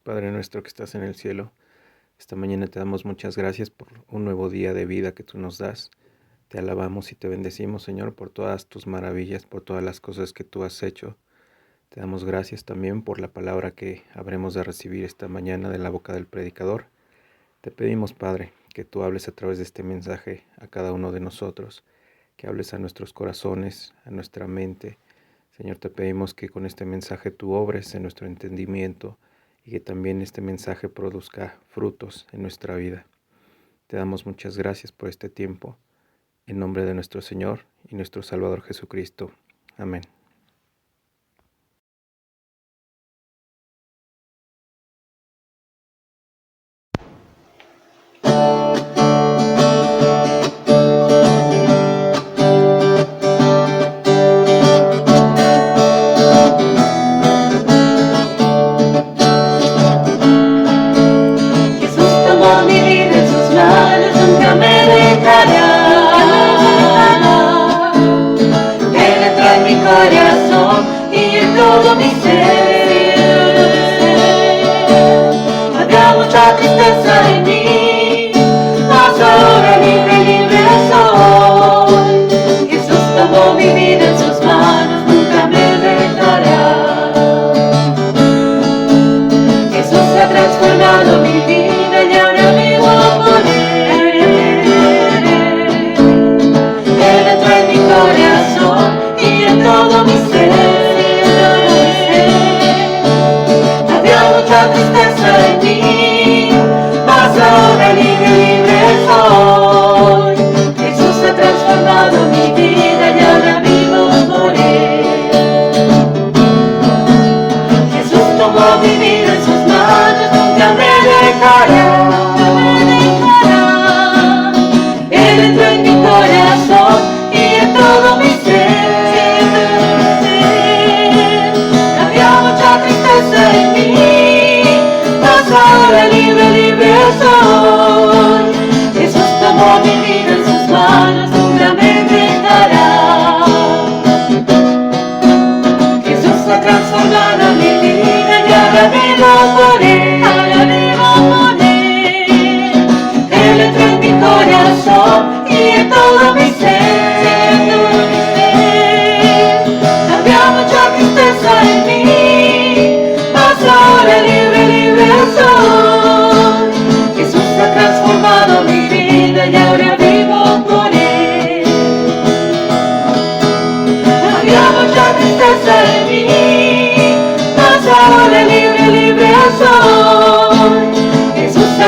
Padre nuestro que estás en el cielo, esta mañana te damos muchas gracias por un nuevo día de vida que tú nos das. Te alabamos y te bendecimos, Señor, por todas tus maravillas, por todas las cosas que tú has hecho. Te damos gracias también por la palabra que habremos de recibir esta mañana de la boca del predicador. Te pedimos, Padre, que tú hables a través de este mensaje a cada uno de nosotros, que hables a nuestros corazones, a nuestra mente. Señor, te pedimos que con este mensaje tú obres en nuestro entendimiento y que también este mensaje produzca frutos en nuestra vida. Te damos muchas gracias por este tiempo, en nombre de nuestro Señor y nuestro Salvador Jesucristo. Amén.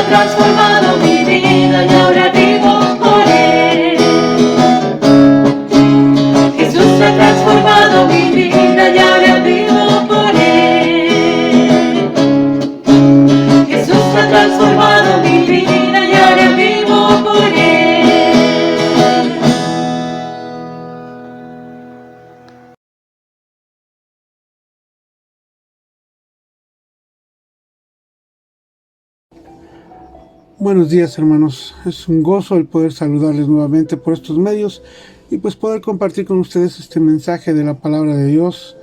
Transformado mi vida y ahora vivo por Él. Jesús ha transformado mi vida y ahora vivo por Él. Jesús ha transformado mi vida y ahora vivo por Él. Buenos días, hermanos. Es un gozo el poder saludarles nuevamente por estos medios y pues poder compartir con ustedes este mensaje de la palabra de Dios,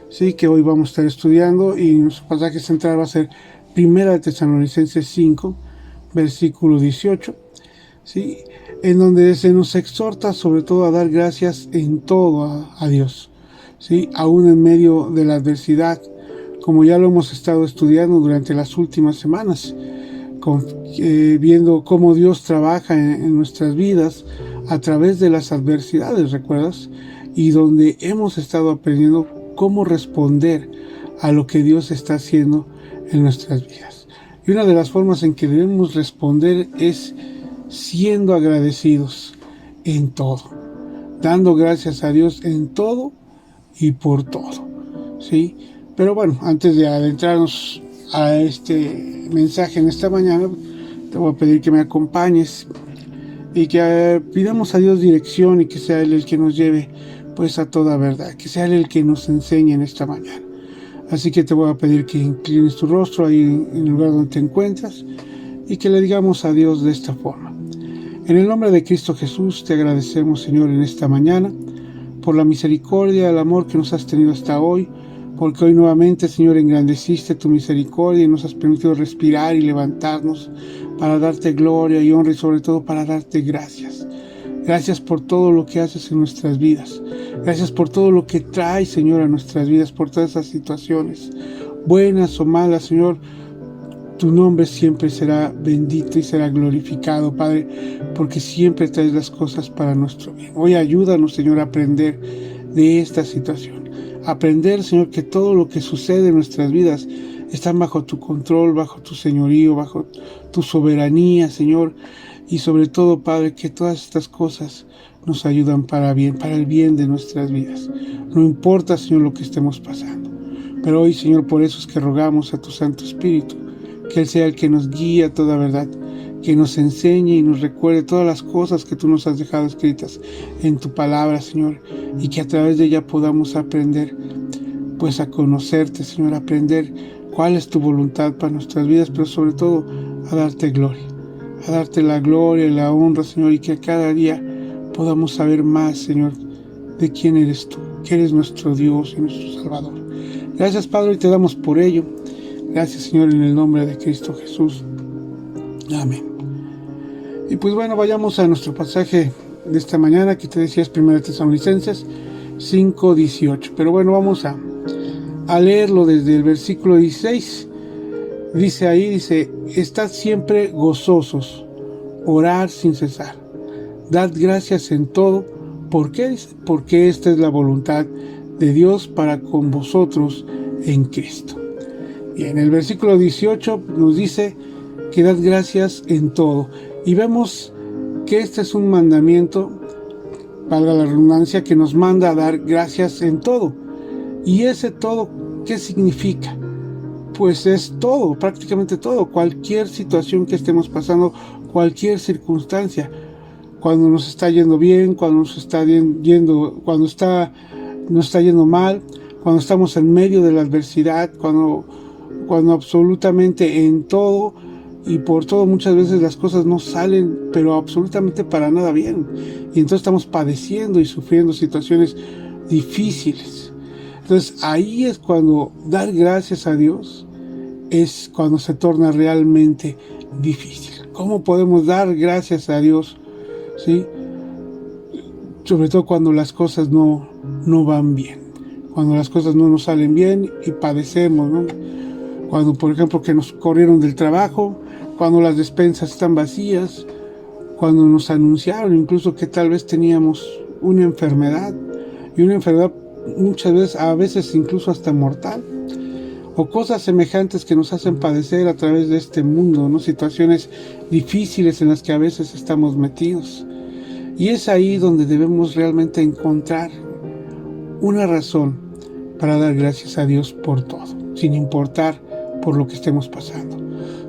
sí, que hoy vamos a estar estudiando, y nuestro pasaje central va a ser 1 Tesalonicenses 5, versículo 18, sí, en donde se nos exhorta sobre todo a dar gracias en todo a Dios, sí, aún en medio de la adversidad, como ya lo hemos estado estudiando durante las últimas semanas. Viendo cómo Dios trabaja en nuestras vidas a través de las adversidades, ¿recuerdas? Y donde hemos estado aprendiendo cómo responder a lo que Dios está haciendo en nuestras vidas. Y una de las formas en que debemos responder es siendo agradecidos en todo, dando gracias a Dios en todo y por todo, ¿sí? Pero bueno, antes de adentrarnos a este mensaje en esta mañana, te voy a pedir que me acompañes y que pidamos a Dios dirección y que sea Él el que nos lleve pues a toda verdad, que sea Él el que nos enseñe en esta mañana. Así que te voy a pedir que inclines tu rostro ahí en el lugar donde te encuentras y que le digamos a Dios de esta forma: en el nombre de Cristo Jesús te agradecemos, Señor, en esta mañana por la misericordia, el amor que nos has tenido hasta hoy, porque hoy nuevamente, Señor, engrandeciste tu misericordia y nos has permitido respirar y levantarnos para darte gloria y honra y sobre todo para darte gracias. Gracias por todo lo que haces en nuestras vidas. Gracias por todo lo que traes, Señor, a nuestras vidas, por todas esas situaciones, buenas o malas, Señor. Tu nombre siempre será bendito y será glorificado, Padre, porque siempre traes las cosas para nuestro bien. Hoy ayúdanos, Señor, a aprender de esta situación. Aprender, Señor, que todo lo que sucede en nuestras vidas está bajo tu control, bajo tu señorío, bajo tu soberanía, Señor. Y sobre todo, Padre, que todas estas cosas nos ayudan para bien, para el bien de nuestras vidas. No importa, Señor, lo que estemos pasando. Pero hoy, Señor, por eso es que rogamos a tu Santo Espíritu, que Él sea el que nos guíe a toda verdad, que nos enseñe y nos recuerde todas las cosas que tú nos has dejado escritas en tu palabra, Señor, y que a través de ella podamos aprender, pues a conocerte, Señor, aprender cuál es tu voluntad para nuestras vidas, pero sobre todo a darte gloria, a darte la gloria y la honra, Señor, y que cada día podamos saber más, Señor, de quién eres tú, que eres nuestro Dios y nuestro Salvador. Gracias, Padre, y te damos por ello. Gracias, Señor, en el nombre de Cristo Jesús. Amén. Y pues bueno, vayamos a nuestro pasaje de esta mañana, que te decía es 1 Tesalonicenses 5:18. Pero bueno, vamos a leerlo desde el versículo 16. Dice, estad siempre gozosos, orad sin cesar, dad gracias en todo. ¿Por qué? Porque esta es la voluntad de Dios para con vosotros en Cristo. Y en el versículo 18 nos dice que dad gracias en todo. Y vemos que este es un mandamiento, valga la redundancia, que nos manda a dar gracias en todo. Y ese todo, ¿qué significa? Pues es todo, prácticamente todo, cualquier situación que estemos pasando, cualquier circunstancia, cuando nos está yendo bien, cuando nos está yendo, nos está yendo mal, cuando estamos en medio de la adversidad, cuando absolutamente en todo y por todo muchas veces las cosas no salen, pero absolutamente para nada bien. Y entonces estamos padeciendo y sufriendo situaciones difíciles. Entonces ahí es cuando dar gracias a Dios es cuando se torna realmente difícil. ¿Cómo podemos dar gracias a Dios? ¿Sí? Sobre todo cuando las cosas no van bien, cuando las cosas no nos salen bien y padecemos, ¿no? Cuando, por ejemplo, que nos corrieron del trabajo, cuando las despensas están vacías, cuando nos anunciaron incluso que tal vez teníamos una enfermedad, y una enfermedad muchas veces, a veces incluso hasta mortal, o cosas semejantes que nos hacen padecer a través de este mundo, ¿no? Situaciones difíciles en las que a veces estamos metidos. Y es ahí donde debemos realmente encontrar una razón para dar gracias a Dios por todo, sin importar por lo que estemos pasando,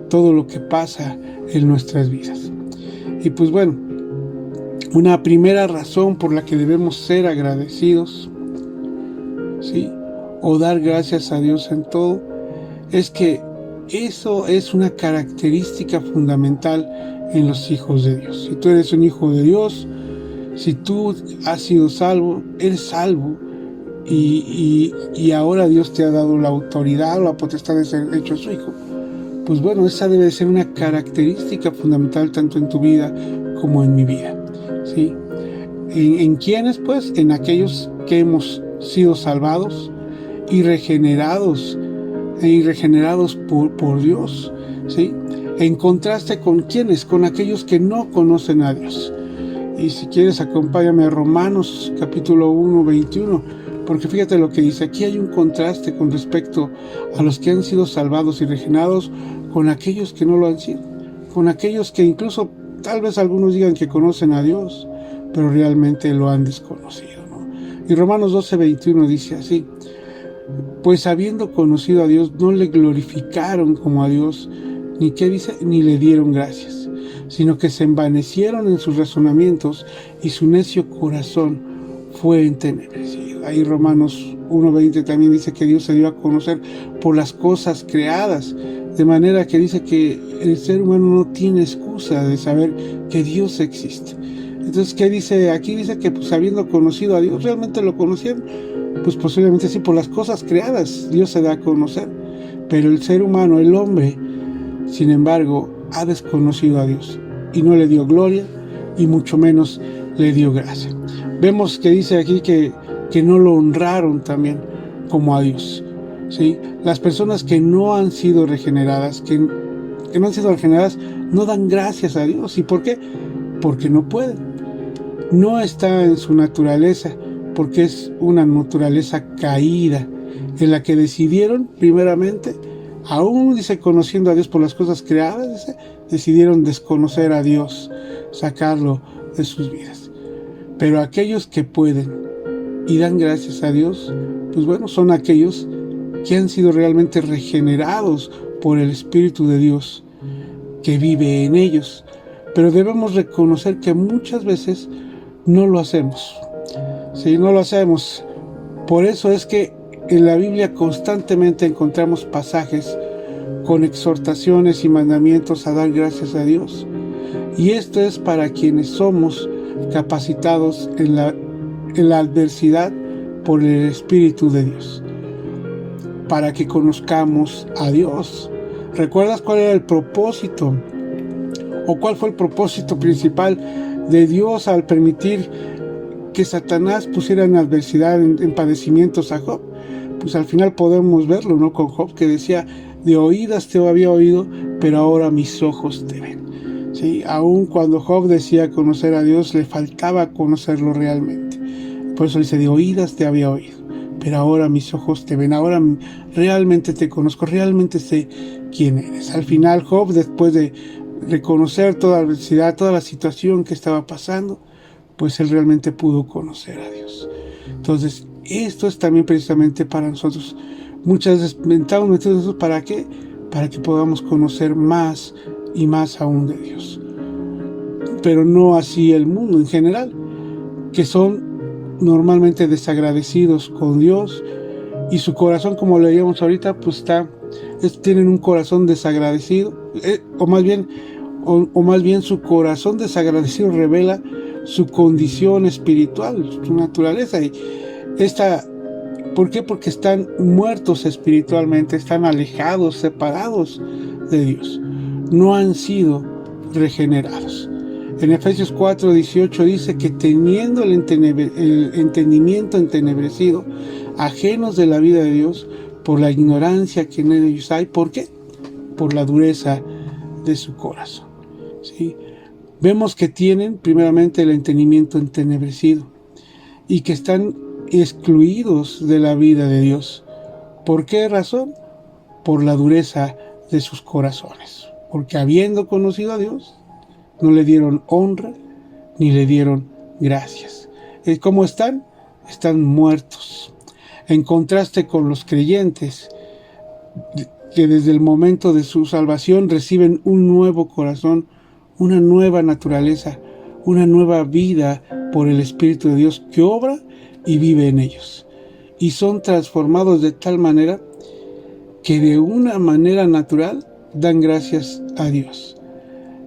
todo lo que pasa en nuestras vidas. Y pues bueno, una primera razón por la que debemos ser agradecidos, ¿sí?, o dar gracias a Dios en todo, es que eso es una característica fundamental en los hijos de Dios. Si tú eres un hijo de Dios, si tú has sido salvo, eres salvo, y ahora Dios te ha dado la autoridad o la potestad de ser hecho su hijo, pues bueno, esa debe de ser una característica fundamental tanto en tu vida como en mi vida, ¿sí? ¿En quiénes? Pues en aquellos que hemos sido salvados y regenerados por Dios, ¿sí? En contraste con ¿quiénes? Con aquellos que no conocen a Dios. Y si quieres, acompáñame a Romanos capítulo 1, 21, porque fíjate lo que dice. Aquí hay un contraste con respecto a los que han sido salvados y regenerados con aquellos que no lo han sido, con aquellos que incluso tal vez algunos digan que conocen a Dios, pero realmente lo han desconocido, ¿no? Y Romanos 12, 21 dice así: pues habiendo conocido a Dios, no le glorificaron como a Dios, ni ¿qué dice? Ni le dieron gracias, sino que se envanecieron en sus razonamientos y su necio corazón fue entenebrecido. Ahí Romanos 1:20 también dice que Dios se dio a conocer por las cosas creadas, de manera que dice que el ser humano no tiene excusa de saber que Dios existe. Entonces, ¿qué dice? Aquí dice que pues habiendo conocido a Dios, ¿realmente lo conocieron? Pues posiblemente sí, por las cosas creadas Dios se da a conocer, pero el ser humano, el hombre, sin embargo, ha desconocido a Dios y no le dio gloria y mucho menos le dio gracia. Vemos que dice aquí que no lo honraron también como a Dios, ¿sí? Las personas que no han sido regeneradas, que no han sido regeneradas, no dan gracias a Dios. ¿Y por qué? Porque no pueden. No está en su naturaleza, porque es una naturaleza caída, en la que decidieron primeramente, aún dice conociendo a Dios por las cosas creadas, dice, decidieron desconocer a Dios, sacarlo de sus vidas. Pero aquellos que pueden y dan gracias a Dios, pues bueno, son aquellos que han sido realmente regenerados por el Espíritu de Dios que vive en ellos. Pero debemos reconocer que muchas veces no lo hacemos. Sí, no lo hacemos. Por eso es que en la Biblia constantemente encontramos pasajes con exhortaciones y mandamientos a dar gracias a Dios. Y esto es para quienes somos capacitados en la adversidad por el Espíritu de Dios, para que conozcamos a Dios. ¿Recuerdas cuál era el propósito o cuál fue el propósito principal de Dios al permitir que Satanás pusiera en adversidad, en padecimientos a Job? Pues al final podemos verlo, ¿no? Con Job, que decía, de oídas te había oído, pero ahora mis ojos te ven. ¿Sí? Aun cuando Job decía conocer a Dios, le faltaba conocerlo realmente. Por eso dice, de oídas te había oído, pero ahora mis ojos te ven, ahora realmente te conozco, realmente sé quién eres. Al final Job, después de reconocer toda la adversidad, toda la situación que estaba pasando, pues él realmente pudo conocer a Dios. Entonces, esto es también precisamente para nosotros. Muchas veces mentamos eso, ¿para qué? Para que podamos conocer más y más aún de Dios. Pero no así el mundo en general, que son normalmente desagradecidos con Dios, y su corazón, como leíamos ahorita, pues tienen un corazón desagradecido, o más bien su corazón desagradecido revela su condición espiritual, su naturaleza. Y ¿por qué? Porque están muertos espiritualmente, están alejados, separados de Dios, no han sido regenerados. En Efesios 4:18 dice que teniendo el entendimiento entenebrecido, ajenos de la vida de Dios, por la ignorancia que en ellos hay. ¿Por qué? Por la dureza de su corazón. ¿Sí? Vemos que tienen primeramente el entendimiento entenebrecido y que están excluidos de la vida de Dios. ¿Por qué razón? Por la dureza de sus corazones. Porque habiendo conocido a Dios, no le dieron honra ni le dieron gracias. ¿Cómo están? Están muertos. En contraste con los creyentes, que desde el momento de su salvación reciben un nuevo corazón, una nueva naturaleza, una nueva vida por el Espíritu de Dios que obra y vive en ellos. Y son transformados de tal manera que de una manera natural dan gracias a Dios,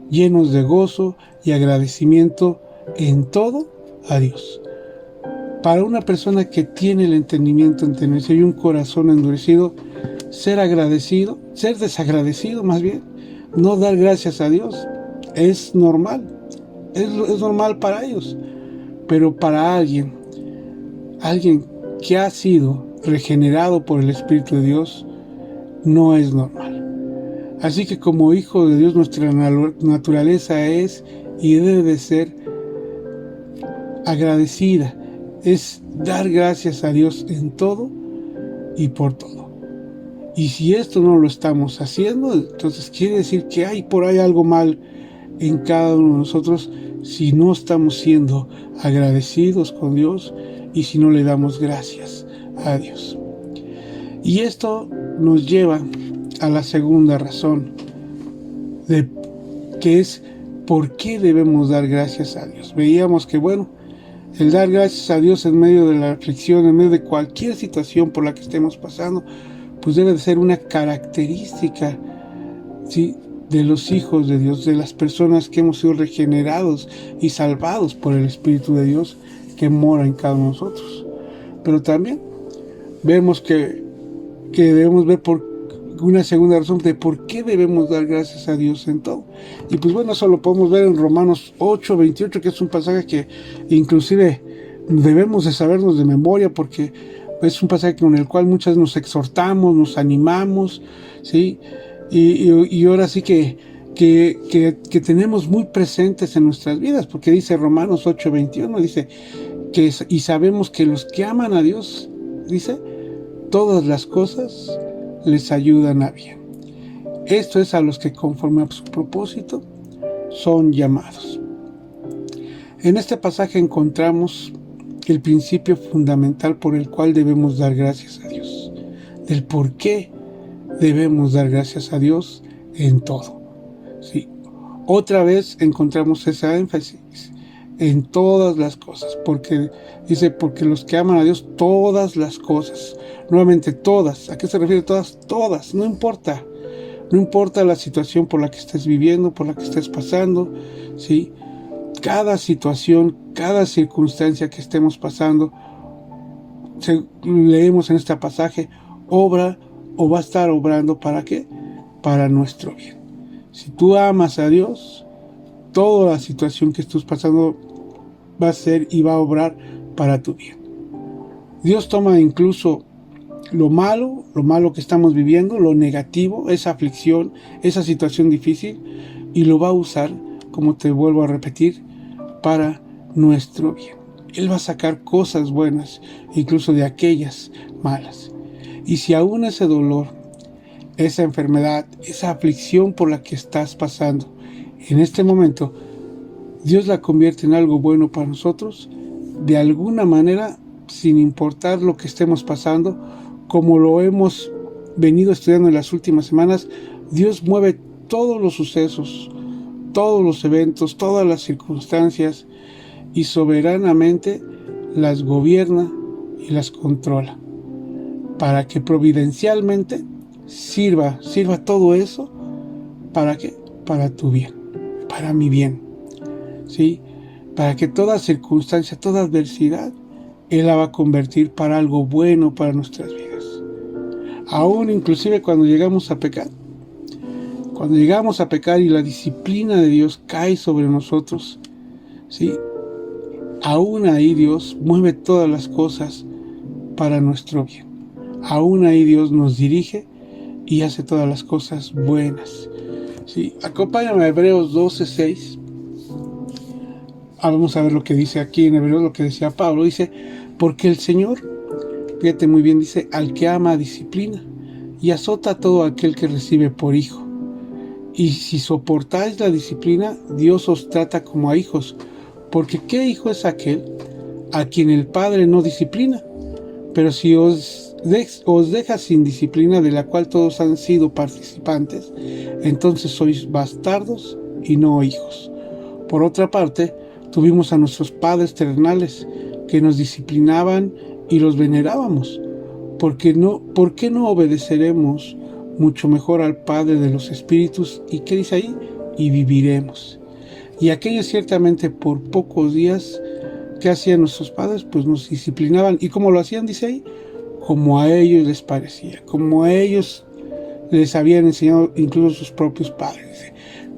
llenos de gozo y agradecimiento en todo a Dios. Para una persona que tiene el entendimiento entenecido y un corazón endurecido, ser desagradecido más bien, no dar gracias a Dios, es normal, es normal para ellos. Pero para alguien que ha sido regenerado por el Espíritu de Dios, no es normal. Así que como hijo de Dios, nuestra naturaleza es y debe de ser agradecida, es dar gracias a Dios en todo y por todo. Y si esto no lo estamos haciendo, entonces quiere decir que hay por ahí algo mal en cada uno de nosotros, si no estamos siendo agradecidos con Dios y si no le damos gracias a Dios. Y esto nos lleva a la segunda razón, que es por qué debemos dar gracias a Dios. Veíamos que, el dar gracias a Dios en medio de la aflicción, en medio de cualquier situación por la que estemos pasando, pues debe de ser una característica, ¿sí?, de los hijos de Dios, de las personas que hemos sido regenerados y salvados por el Espíritu de Dios que mora en cada uno de nosotros. Pero también vemos que debemos ver por una segunda razón de por qué debemos dar gracias a Dios en todo. Y pues bueno, eso lo podemos ver en Romanos 8:28, que es un pasaje que inclusive debemos de sabernos de memoria, porque es un pasaje con el cual muchas nos exhortamos, nos animamos, ¿sí? Y ahora sí que tenemos muy presentes en nuestras vidas, porque dice Romanos 8:21, dice y sabemos que los que aman a Dios, dice, todas las cosas les ayudan a bien. Esto es a los que conforme a su propósito son llamados. En este pasaje encontramos el principio fundamental por el cual debemos dar gracias a Dios, del por qué debemos dar gracias a Dios en todo. Sí. Otra vez encontramos ese énfasis en todas las cosas, porque dice, porque los que aman a Dios, todas las cosas, nuevamente todas. ¿A qué se refiere todas? Todas, no importa la situación por la que estés viviendo, por la que estés pasando, ¿sí? Cada situación, cada circunstancia que estemos pasando, leemos en este pasaje, obra o va a estar obrando, ¿para qué? Para nuestro bien. Si tú amas a Dios, toda la situación que estés pasando va a ser y va a obrar para tu bien. Dios toma incluso lo malo que estamos viviendo, lo negativo, esa aflicción, esa situación difícil, y lo va a usar, como te vuelvo a repetir, para nuestro bien. Él va a sacar cosas buenas, incluso de aquellas malas. Y si aún ese dolor, esa enfermedad, esa aflicción por la que estás pasando, en este momento, Dios la convierte en algo bueno para nosotros, de alguna manera, sin importar lo que estemos pasando, como lo hemos venido estudiando en las últimas semanas, Dios mueve todos los sucesos, todos los eventos, todas las circunstancias, y soberanamente las gobierna y las controla, para que providencialmente sirva todo eso, ¿para qué? Para tu bien, para mi bien, ¿sí? Para que toda circunstancia, toda adversidad, Él la va a convertir para algo bueno para nuestras vidas. Aún inclusive cuando llegamos a pecar y la disciplina de Dios cae sobre nosotros, ¿sí? Aún ahí Dios mueve todas las cosas para nuestro bien. Aún ahí Dios nos dirige y hace todas las cosas buenas, ¿sí? Acompáñame a Hebreos 12:6. Vamos a ver lo que dice aquí en Hebreos, lo que decía Pablo. Dice, porque el Señor, fíjate muy bien, dice, al que ama disciplina y azota a todo aquel que recibe por hijo. Y si soportáis la disciplina, Dios os trata como a hijos, porque ¿qué hijo es aquel a quien el Padre no disciplina? Pero si os deja sin disciplina, de la cual todos han sido participantes, entonces sois bastardos y no hijos. Por otra parte, tuvimos a nuestros padres terrenales que nos disciplinaban y los venerábamos. ¿Por qué no obedeceremos mucho mejor al Padre de los Espíritus? ¿Y qué dice ahí? Y viviremos. Y aquellos ciertamente por pocos días, ¿qué hacían nuestros padres? Pues nos disciplinaban. ¿Y cómo lo hacían? Dice ahí, como a ellos les parecía, como a ellos les habían enseñado incluso sus propios padres. Dice.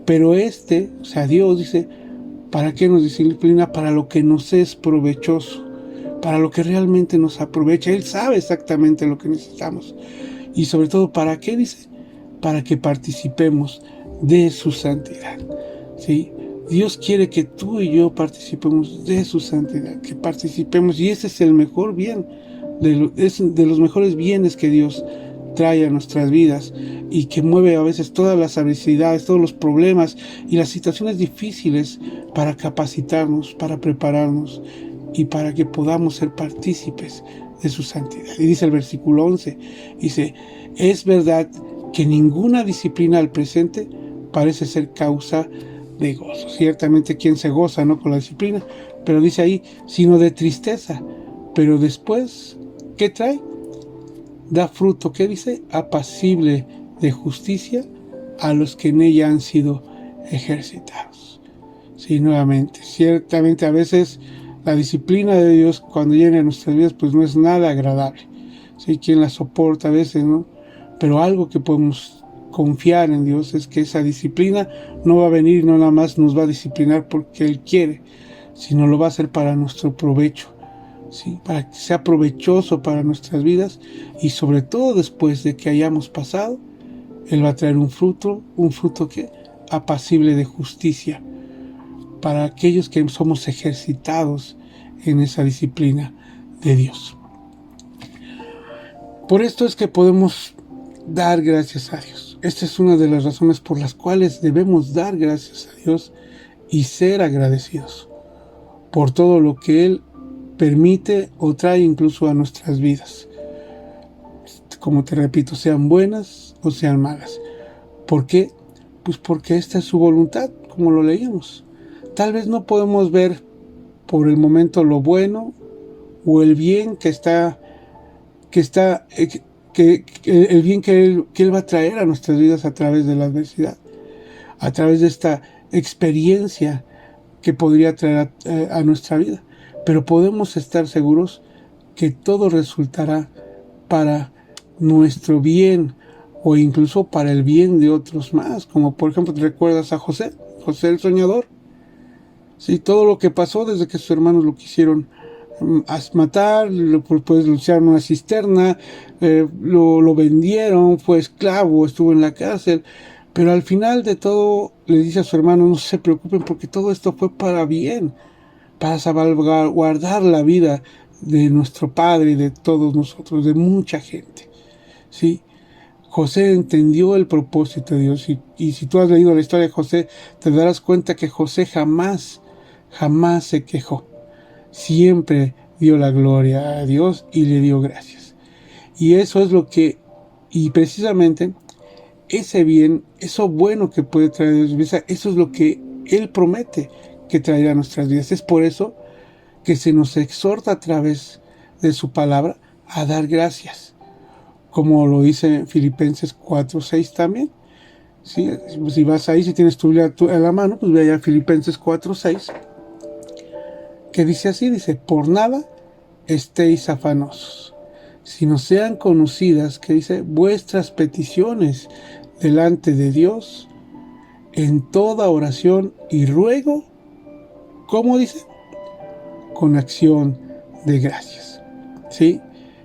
Pero o sea, Dios dice, ¿para qué nos disciplina? Para lo que nos es provechoso, para lo que realmente nos aprovecha. Él sabe exactamente lo que necesitamos. Y sobre todo, ¿para qué? Dice, para que participemos de su santidad, ¿sí? Dios quiere que tú y yo participemos de su santidad, que participemos, y ese es el mejor bien, es de los mejores bienes que Dios trae a nuestras vidas y que mueve a veces todas las adversidades, todos los problemas y las situaciones difíciles para capacitarnos, para prepararnos y para que podamos ser partícipes de su santidad. Y dice el versículo 11, dice, es verdad que ninguna disciplina al presente parece ser causa de gozo. Ciertamente quien se goza, ¿no?, con la disciplina, pero dice ahí, sino de tristeza. Pero después, ¿qué trae? Da fruto, ¿qué dice? Apacible de justicia a los que en ella han sido ejercitados. Sí, nuevamente, ciertamente a veces la disciplina de Dios cuando llega a nuestras vidas pues no es nada agradable, ¿sí? Quien la soporta a veces, ¿no? Pero algo que podemos confiar en Dios es que esa disciplina no va a venir y no nada más nos va a disciplinar porque Él quiere, sino lo va a hacer para nuestro provecho, ¿sí? Para que sea provechoso para nuestras vidas y sobre todo después de que hayamos pasado, Él va a traer un fruto que apacible de justicia para aquellos que somos ejercitados en esa disciplina de Dios. Por esto es que podemos dar gracias a Dios. Esta es una de las razones por las cuales debemos dar gracias a Dios y ser agradecidos por todo lo que Él permite o trae incluso a nuestras vidas. Como te repito, sean buenas o sean malas. ¿Por qué? Pues porque esta es su voluntad, como lo leíamos. Tal vez no podemos ver por el momento lo bueno o el bien el bien que él va a traer a nuestras vidas a través de la adversidad, a través de esta experiencia que podría traer a nuestra vida. Pero podemos estar seguros que todo resultará para nuestro bien o incluso para el bien de otros más, como por ejemplo, ¿te recuerdas a José el soñador? Sí, todo lo que pasó desde que sus hermanos lo quisieron matar, pues lo echaron a una cisterna, lo vendieron, fue esclavo, estuvo en la cárcel, pero al final de todo le dice a su hermano, no se preocupen porque todo esto fue para bien, para salvaguardar la vida de nuestro padre y de todos nosotros, de mucha gente, ¿sí? José entendió el propósito de Dios y si tú has leído la historia de José, te darás cuenta que José jamás se quejó. Siempre dio la gloria a Dios y le dio gracias. Y eso es lo que, y precisamente ese bien, eso bueno que puede traer Dios, eso es lo que Él promete que traerá a nuestras vidas. Es por eso que se nos exhorta a través de su palabra a dar gracias. Como lo dice Filipenses 4:6 también. ¿Sí? Si vas ahí, si tienes tu Biblia a la mano, pues ve allá a Filipenses 4:6. Que dice así, dice, por nada estéis afanosos, sino sean conocidas, que dice, vuestras peticiones delante de Dios en toda oración y ruego, ¿cómo dice? Con acción de gracias. ¿Sí?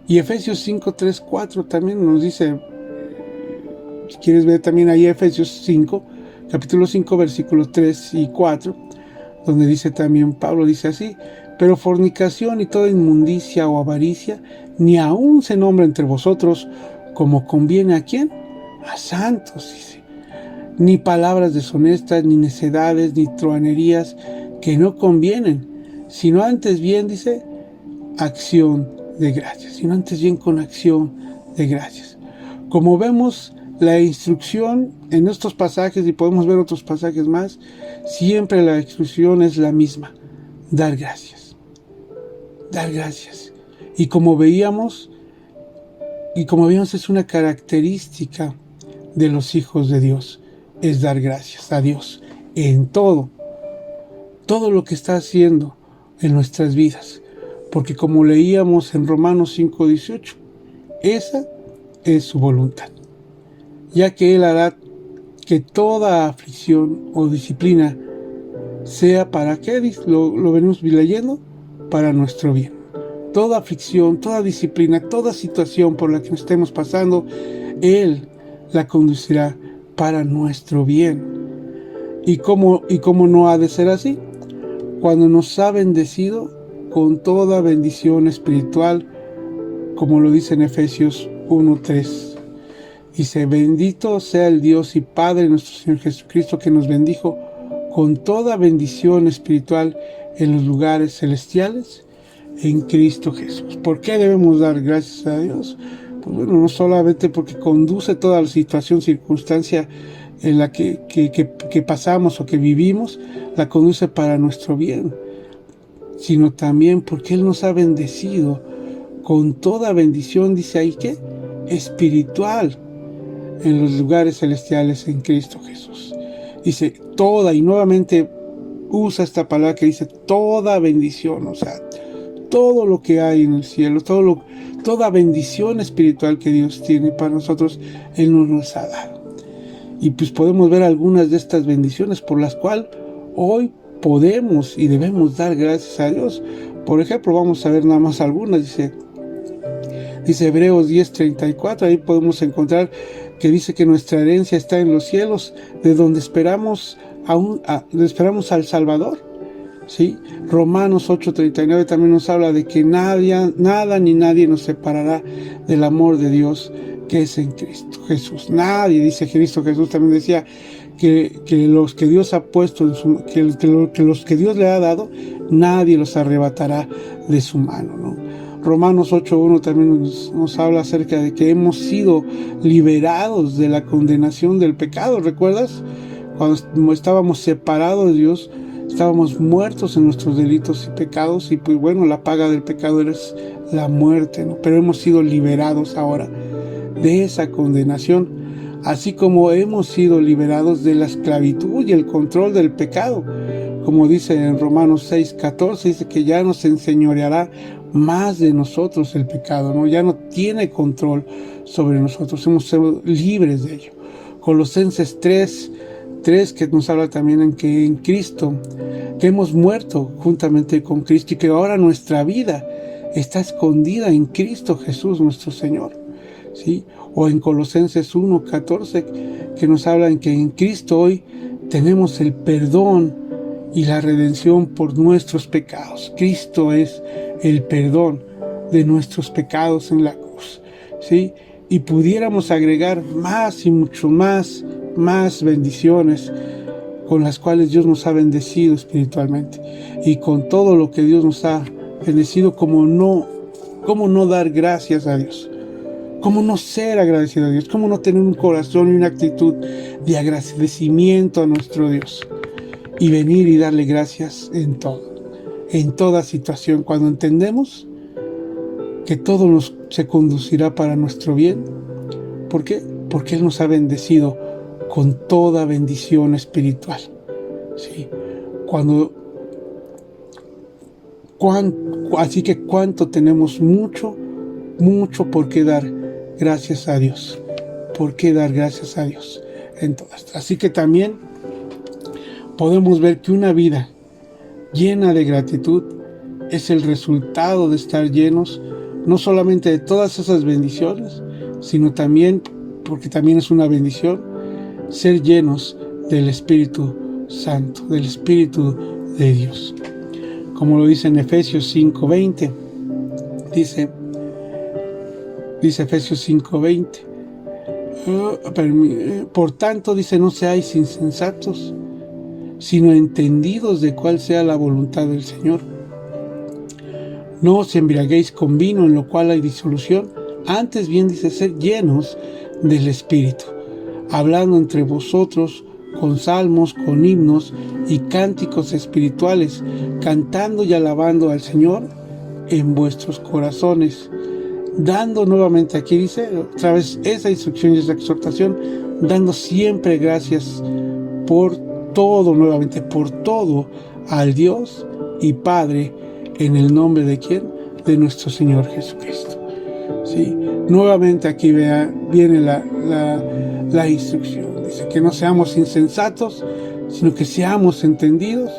Y Efesios 5:3-4 también nos dice, si quieres ver también ahí Efesios 5, capítulo 5, versículos 3 y 4, donde dice también, Pablo dice así, pero fornicación y toda inmundicia o avaricia, ni aún se nombra entre vosotros como conviene a quién, a santos, dice, ni palabras deshonestas, ni necedades, ni truhanerías que no convienen, sino antes bien, dice, acción de gracias, sino antes bien con acción de gracias. Como vemos, la instrucción en estos pasajes, y podemos ver otros pasajes más, siempre la instrucción es la misma, dar gracias. Dar gracias. Y como veíamos es una característica de los hijos de Dios, es dar gracias a Dios en todo lo que está haciendo en nuestras vidas. Porque como leíamos en Romanos 5:18, esa es su voluntad, ya que Él hará que toda aflicción o disciplina sea para qué, lo venimos leyendo, para nuestro bien. Toda aflicción, toda disciplina, toda situación por la que estemos pasando, Él la conducirá para nuestro bien. ¿Y cómo no ha de ser así? Cuando nos ha bendecido con toda bendición espiritual, como lo dice en Efesios 1:3. Dice, bendito sea el Dios y Padre de nuestro Señor Jesucristo, que nos bendijo con toda bendición espiritual en los lugares celestiales en Cristo Jesús. ¿Por qué debemos dar gracias a Dios? Pues bueno, no solamente porque conduce toda la situación, circunstancia en la que pasamos o que vivimos, la conduce para nuestro bien, sino también porque Él nos ha bendecido con toda bendición, dice ahí que espiritual, en los lugares celestiales en Cristo Jesús. Dice toda, y nuevamente usa esta palabra que dice toda bendición, o sea, todo lo que hay en el cielo, toda bendición espiritual que Dios tiene para nosotros, Él nos ha dado. Y pues podemos ver algunas de estas bendiciones por las cuales hoy podemos y debemos dar gracias a Dios. Por ejemplo, vamos a ver nada más algunas. Dice Hebreos 10:34, ahí podemos encontrar que dice que nuestra herencia está en los cielos, de donde esperamos al Salvador. ¿Sí? Romanos 8:39 también nos habla de que nada ni nadie nos separará del amor de Dios que es en Cristo Jesús. Nadie, dice Cristo Jesús, también decía que los que Dios ha puesto, que los que Dios le ha dado, nadie los arrebatará de su mano, ¿no? Romanos 8:1 también nos habla acerca de que hemos sido liberados de la condenación del pecado. ¿Recuerdas? Cuando estábamos separados de Dios, estábamos muertos en nuestros delitos y pecados, y pues bueno, la paga del pecado es la muerte, ¿no? Pero hemos sido liberados ahora de esa condenación, así como hemos sido liberados de la esclavitud y el control del pecado. Como dice en Romanos 6:14, dice que ya nos enseñoreará más de nosotros el pecado, ¿no? Ya no tiene control sobre nosotros, hemos sido libres de ello. Colosenses 3:3, que nos habla también en que en Cristo, que hemos muerto juntamente con Cristo y que ahora nuestra vida está escondida en Cristo Jesús nuestro Señor, ¿sí? O en Colosenses 1:14, que nos habla en que en Cristo hoy tenemos el perdón y la redención por nuestros pecados. Cristo es el perdón de nuestros pecados en la cruz, ¿sí? Y pudiéramos agregar más y mucho más bendiciones con las cuales Dios nos ha bendecido espiritualmente, y con todo lo que Dios nos ha bendecido, ¿cómo no dar gracias a Dios? ¿Cómo no ser agradecido a Dios? ¿Cómo no tener un corazón y una actitud de agradecimiento a nuestro Dios? Y venir y darle gracias en todo, en toda situación, cuando entendemos que todo se conducirá para nuestro bien. ¿Por qué? Porque Él nos ha bendecido con toda bendición espiritual, ¿sí? Así que cuánto tenemos mucho por qué dar gracias a Dios. ¿Por qué dar gracias a Dios en todas? Así que también podemos ver que una vida llena de gratitud es el resultado de estar llenos no solamente de todas esas bendiciones, sino también, porque también es una bendición, ser llenos del Espíritu Santo, del Espíritu de Dios. Como lo dice en Efesios 5:20, dice Efesios 5:20, por tanto, dice, no seáis insensatos, sino entendidos de cuál sea la voluntad del Señor. No os embriaguéis con vino, en lo cual hay disolución, antes bien, dice, ser llenos del Espíritu, hablando entre vosotros con salmos, con himnos y cánticos espirituales, cantando y alabando al Señor en vuestros corazones, dando nuevamente, aquí dice otra vez esa instrucción y esa exhortación, dando siempre gracias por todo, nuevamente por todo, al Dios y Padre, en el nombre de ¿quién? De nuestro Señor Jesucristo. ¿Sí? Nuevamente aquí viene la instrucción. Dice que no seamos insensatos, sino que seamos entendidos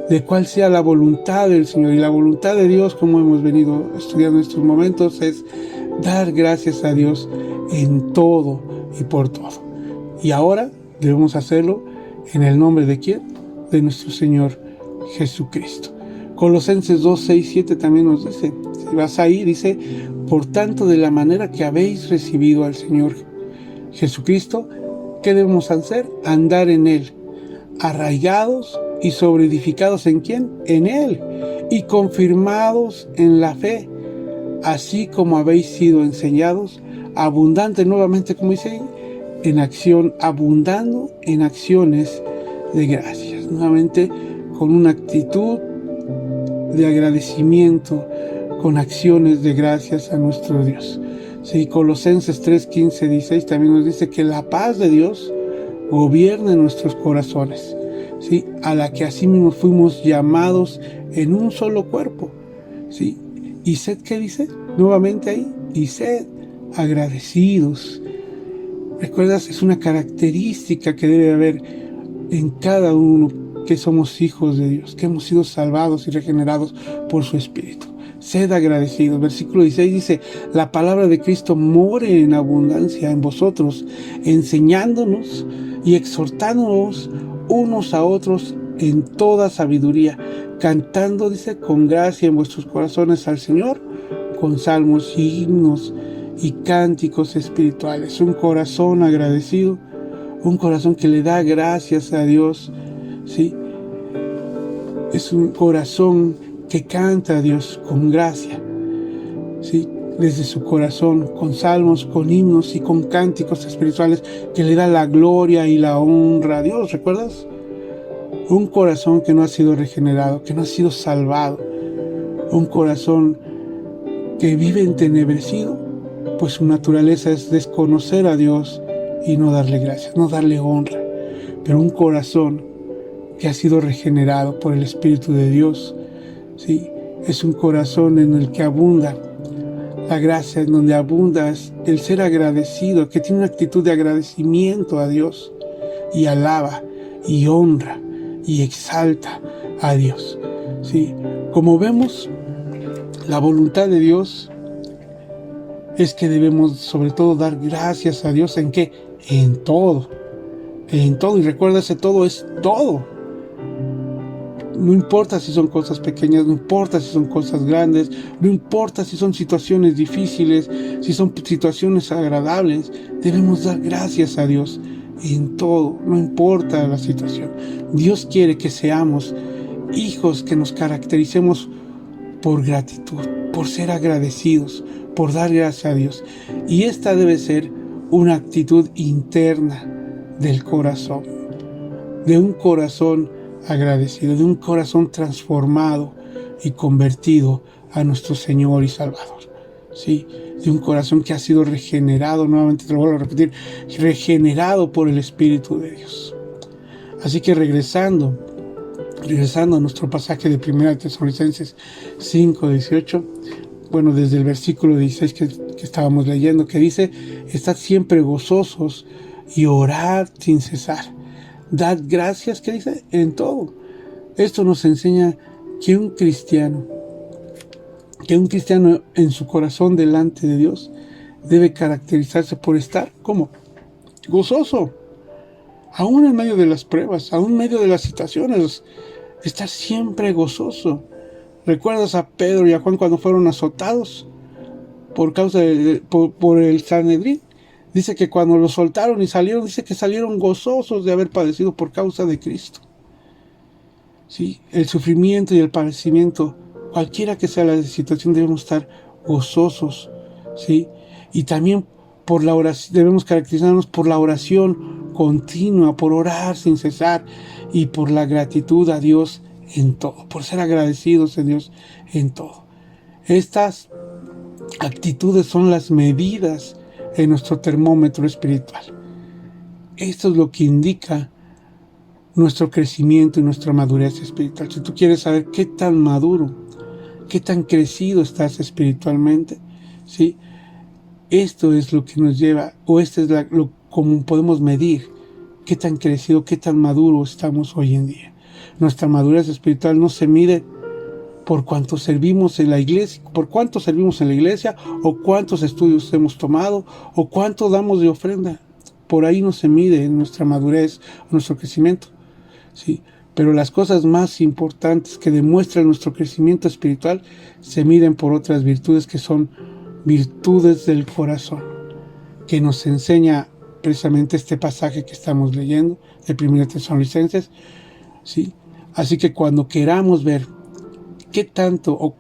de cuál sea la voluntad del Señor. Y la voluntad de Dios, como hemos venido estudiando en estos momentos, es dar gracias a Dios en todo y por todo. Y ahora debemos hacerlo en el nombre de ¿quién? De nuestro Señor Jesucristo. Colosenses 2:6-7 también nos dice, si vas ahí, dice, por tanto, de la manera que habéis recibido al Señor Jesucristo, ¿qué debemos hacer? Andar en Él, arraigados y sobreedificados ¿en quién? En Él, y confirmados en la fe, así como habéis sido enseñados, abundante nuevamente, como dice, en acción, abundando en acciones de gracias. Nuevamente, con una actitud de agradecimiento, con acciones de gracias a nuestro Dios. Sí, Colosenses 3:15-16 también nos dice que la paz de Dios gobierne en nuestros corazones, ¿sí? A la que asimismo fuimos llamados en un solo cuerpo, ¿sí? Y sed, ¿qué dice? Nuevamente ahí, y sed agradecidos. ¿Recuerdas? Es una característica que debe haber en cada uno que somos hijos de Dios, que hemos sido salvados y regenerados por su Espíritu. Sed agradecidos. Versículo 16 dice, la palabra de Cristo more en abundancia en vosotros, enseñándonos y exhortándonos unos a otros en toda sabiduría, cantando, dice, con gracia en vuestros corazones al Señor, con salmos y himnos y cánticos espirituales. Un corazón agradecido, un corazón que le da gracias a Dios, ¿sí? Es un corazón que canta a Dios con gracia, ¿sí? Desde su corazón, con salmos, con himnos y con cánticos espirituales, que le da la gloria y la honra a Dios. ¿Recuerdas? Un corazón que no ha sido regenerado, que no ha sido salvado, un corazón que vive entenebrecido, pues su naturaleza es desconocer a Dios y no darle gracias, no darle honra. Pero un corazón que ha sido regenerado por el Espíritu de Dios, ¿sí? Es un corazón en el que abunda la gracia, en donde abunda el ser agradecido, que tiene una actitud de agradecimiento a Dios y alaba y honra y exalta a Dios, ¿sí? Como vemos, la voluntad de Dios es que debemos sobre todo dar gracias a Dios. ¿En qué? En todo. En todo. Y recuerda, ese todo es todo. No importa si son cosas pequeñas, no importa si son cosas grandes, no importa si son situaciones difíciles, si son situaciones agradables, debemos dar gracias a Dios en todo, no importa la situación. Dios quiere que seamos hijos que nos caractericemos por gratitud, por ser agradecidos, por dar gracias a Dios. Y esta debe ser una actitud interna del corazón, de un corazón agradecido, de un corazón transformado y convertido a nuestro Señor y Salvador, ¿sí? De un corazón que ha sido regenerado, nuevamente te lo vuelvo a repetir, regenerado por el Espíritu de Dios. Así que regresando a nuestro pasaje de 1 Tesalonicenses 5:18, bueno, desde el versículo 16 que estábamos leyendo, que dice, estad siempre gozosos y orad sin cesar. Dad gracias, ¿qué dice? En todo. Esto nos enseña que un cristiano en su corazón delante de Dios debe caracterizarse por estar, ¿cómo? Gozoso. Aún en medio de las pruebas, aún en medio de las situaciones, estar siempre gozoso. ¿Recuerdas a Pedro y a Juan cuando fueron azotados por causa por el Sanedrín? Dice que cuando los soltaron y salieron, dice que salieron gozosos de haber padecido por causa de Cristo. Sí, el sufrimiento y el padecimiento, cualquiera que sea la situación, debemos estar gozosos, ¿sí? Y también por la oración, debemos caracterizarnos por la oración continua, por orar sin cesar y por la gratitud a Dios en todo, por ser agradecidos a Dios en todo. Estas actitudes son las medidas en nuestro termómetro espiritual. Esto es lo que indica nuestro crecimiento y nuestra madurez espiritual. Si tú quieres saber qué tan maduro, qué tan crecido estás espiritualmente, ¿sí? Esto es lo que nos lleva, o esto es como podemos medir qué tan crecido, qué tan maduro estamos hoy en día. Nuestra madurez espiritual no se mide por cuánto servimos en la iglesia, o cuántos estudios hemos tomado, o cuánto damos de ofrenda. Por ahí no se mide nuestra madurez, nuestro crecimiento, ¿sí? Pero las cosas más importantes que demuestran nuestro crecimiento espiritual se miden por otras virtudes, que son virtudes del corazón, que nos enseña precisamente este pasaje que estamos leyendo de 1 Tesalonicenses, ¿sí? Así que cuando queramos ver qué tanto,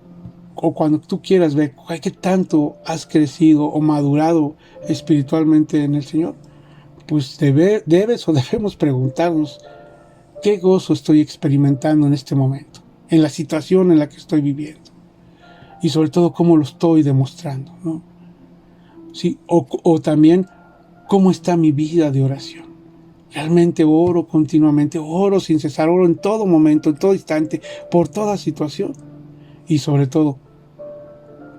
o cuando tú quieras ver qué tanto has crecido o madurado espiritualmente en el Señor, pues debemos preguntarnos, ¿qué gozo estoy experimentando en este momento, en la situación en la que estoy viviendo? Y sobre todo, ¿cómo lo estoy demostrando, ¿no? ¿Sí? O también, ¿cómo está mi vida de oración? Realmente oro continuamente, oro sin cesar, oro en todo momento, en todo instante, por toda situación. Y sobre todo,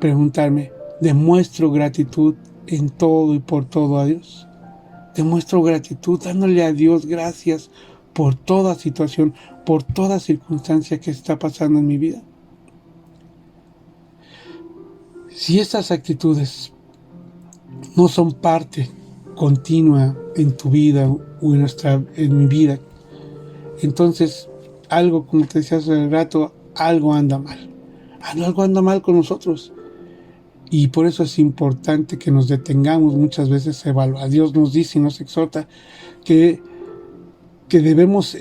preguntarme, ¿demuestro gratitud en todo y por todo a Dios? Demuestro gratitud dándole a Dios gracias por toda situación, por toda circunstancia que está pasando en mi vida. Si estas actitudes no son parte continua en tu vida o en mi vida, entonces algo, como te decía hace rato, algo anda mal. Algo anda mal con nosotros. Y por eso es importante que nos detengamos muchas veces a evaluar. Dios nos dice y nos exhorta que debemos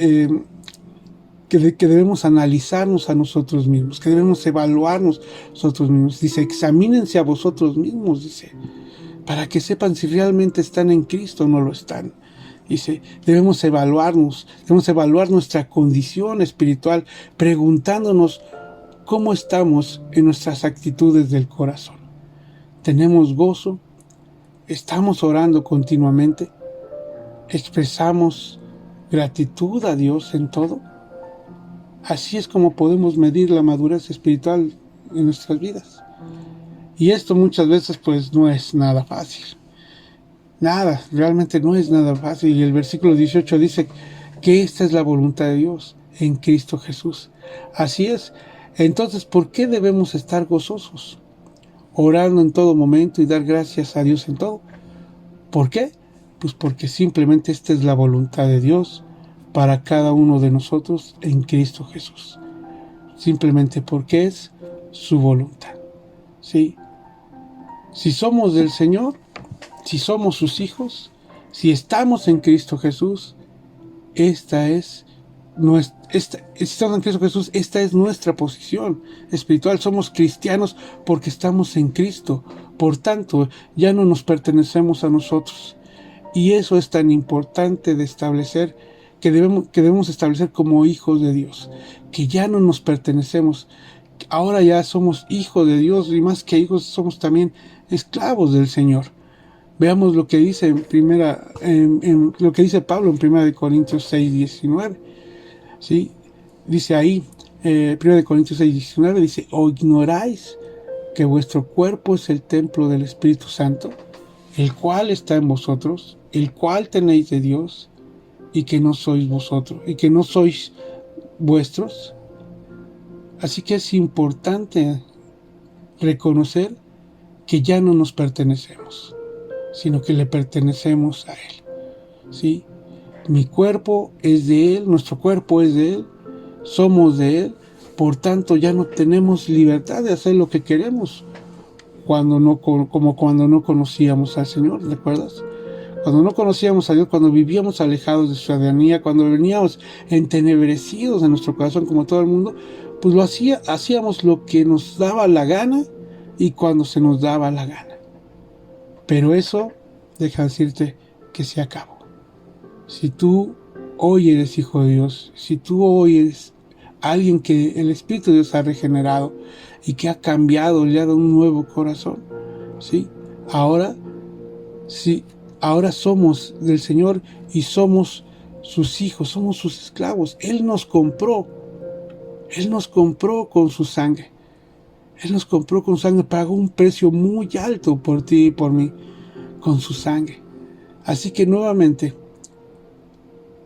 que debemos analizarnos a nosotros mismos, que debemos evaluarnos nosotros mismos. Dice, examínense a vosotros mismos, dice, para que sepan si realmente están en Cristo o no lo están. Dice, debemos evaluarnos, debemos evaluar nuestra condición espiritual, preguntándonos cómo estamos en nuestras actitudes del corazón. ¿Tenemos gozo? ¿Estamos orando continuamente? ¿Expresamos gratitud a Dios en todo? Así es como podemos medir la madurez espiritual en nuestras vidas. Y esto muchas veces pues no es nada fácil. Nada, realmente no es nada fácil. Y el versículo 18 dice que esta es la voluntad de Dios en Cristo Jesús. Así es. Entonces, ¿por qué debemos estar gozosos? Orando en todo momento y dar gracias a Dios en todo. ¿Por qué? Pues porque simplemente esta es la voluntad de Dios para cada uno de nosotros en Cristo Jesús. Simplemente porque es su voluntad. ¿Sí? Si somos del Señor, si somos sus hijos, si estamos en Cristo Jesús, esta es nuestra posición espiritual. Somos cristianos porque estamos en Cristo. Por tanto, ya no nos pertenecemos a nosotros. Y eso es tan importante de establecer, que debemos establecer como hijos de Dios, que ya no nos pertenecemos. Ahora ya somos hijos de Dios, y más que hijos somos también esclavos del Señor. Veamos lo que dice lo que dice Pablo en 1 Corintios 6:19. ¿Sí? Dice ahí, 1 Corintios 6:19, dice, ¿o ignoráis que vuestro cuerpo es el templo del Espíritu Santo, el cual está en vosotros, el cual tenéis de Dios, y que no sois vosotros, y que no sois vuestros? Así que es importante reconocer que ya no nos pertenecemos, sino que le pertenecemos a Él. ¿Sí? Mi cuerpo es de Él, nuestro cuerpo es de Él, somos de Él, por tanto ya no tenemos libertad de hacer lo que queremos como cuando no conocíamos al Señor, ¿recuerdas? Cuando no conocíamos a Dios, cuando vivíamos alejados de su ciudadanía, cuando veníamos entenebrecidos en nuestro corazón como todo el mundo, pues hacíamos lo que nos daba la gana y cuando se nos daba la gana. Pero eso, deja decirte que se acabó. Si tú hoy eres hijo de Dios, si tú hoy eres alguien que el Espíritu de Dios ha regenerado y que ha cambiado, le ha dado un nuevo corazón, ¿sí? Ahora somos del Señor y somos sus hijos, somos sus esclavos. Él nos compró con su sangre. Él nos compró con su sangre, pagó un precio muy alto por ti y por mí, con su sangre. Así que nuevamente,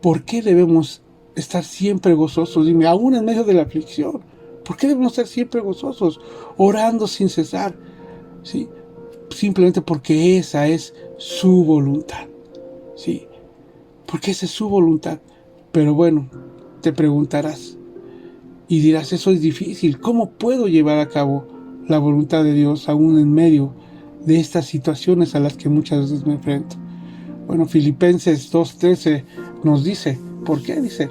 ¿por qué debemos estar siempre gozosos? Dime, aún en medio de la aflicción, ¿por qué debemos estar siempre gozosos, orando sin cesar? ¿Sí? Simplemente porque esa es su voluntad. ¿Sí? Porque esa es su voluntad. Pero bueno, te preguntarás y dirás, eso es difícil. ¿Cómo puedo llevar a cabo la voluntad de Dios aún en medio de estas situaciones a las que muchas veces me enfrento? Bueno, Filipenses 2:13 nos dice, ¿por qué? Dice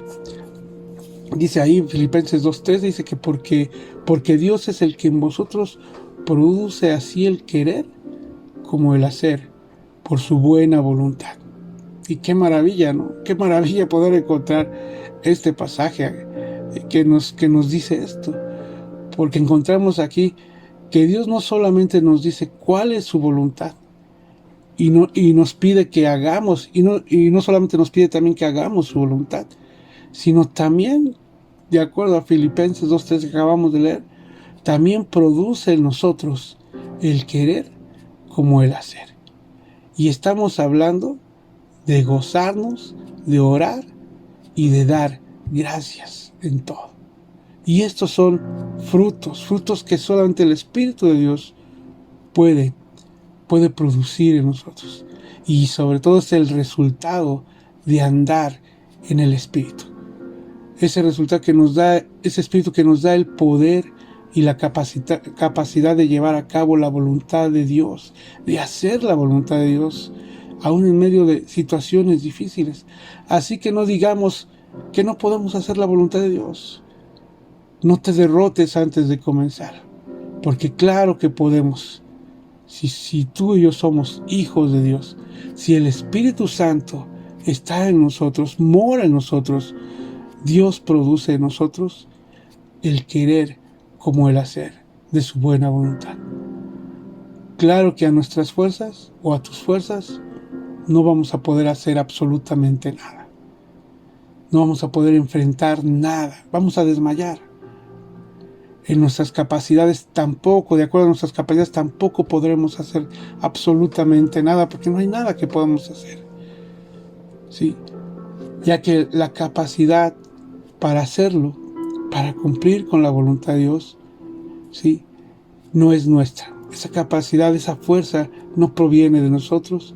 ahí, Filipenses 2:13, dice que porque Dios es el que en vosotros produce así el querer como el hacer por su buena voluntad. Y qué maravilla, ¿no? Qué maravilla poder encontrar este pasaje que nos dice esto. Porque encontramos aquí que Dios no solamente nos dice cuál es su voluntad, y nos pide que hagamos, y no solamente nos pide también que hagamos su voluntad, sino también, de acuerdo a Filipenses 2:3 que acabamos de leer, también produce en nosotros el querer como el hacer. Y estamos hablando de gozarnos, de orar y de dar gracias en todo. Y estos son frutos que solamente el Espíritu de Dios puede producir en nosotros. Y sobre todo es el resultado de andar en el Espíritu. Ese resultado que nos da, ese Espíritu que nos da el poder y la capacidad de llevar a cabo la voluntad de Dios, de hacer la voluntad de Dios, aún en medio de situaciones difíciles. Así que no digamos que no podemos hacer la voluntad de Dios. No te derrotes antes de comenzar, porque claro que podemos. Si tú y yo somos hijos de Dios, si el Espíritu Santo está en nosotros, mora en nosotros, Dios produce en nosotros el querer como el hacer de su buena voluntad. Claro que a nuestras fuerzas o a tus fuerzas no vamos a poder hacer absolutamente nada. No vamos a poder enfrentar nada. Vamos a desmayar. En nuestras capacidades tampoco, de acuerdo a nuestras capacidades, tampoco podremos hacer absolutamente nada, porque no hay nada que podamos hacer. ¿Sí? Ya que la capacidad para hacerlo, para cumplir con la voluntad de Dios, ¿sí?, no es nuestra. Esa capacidad, esa fuerza no proviene de nosotros,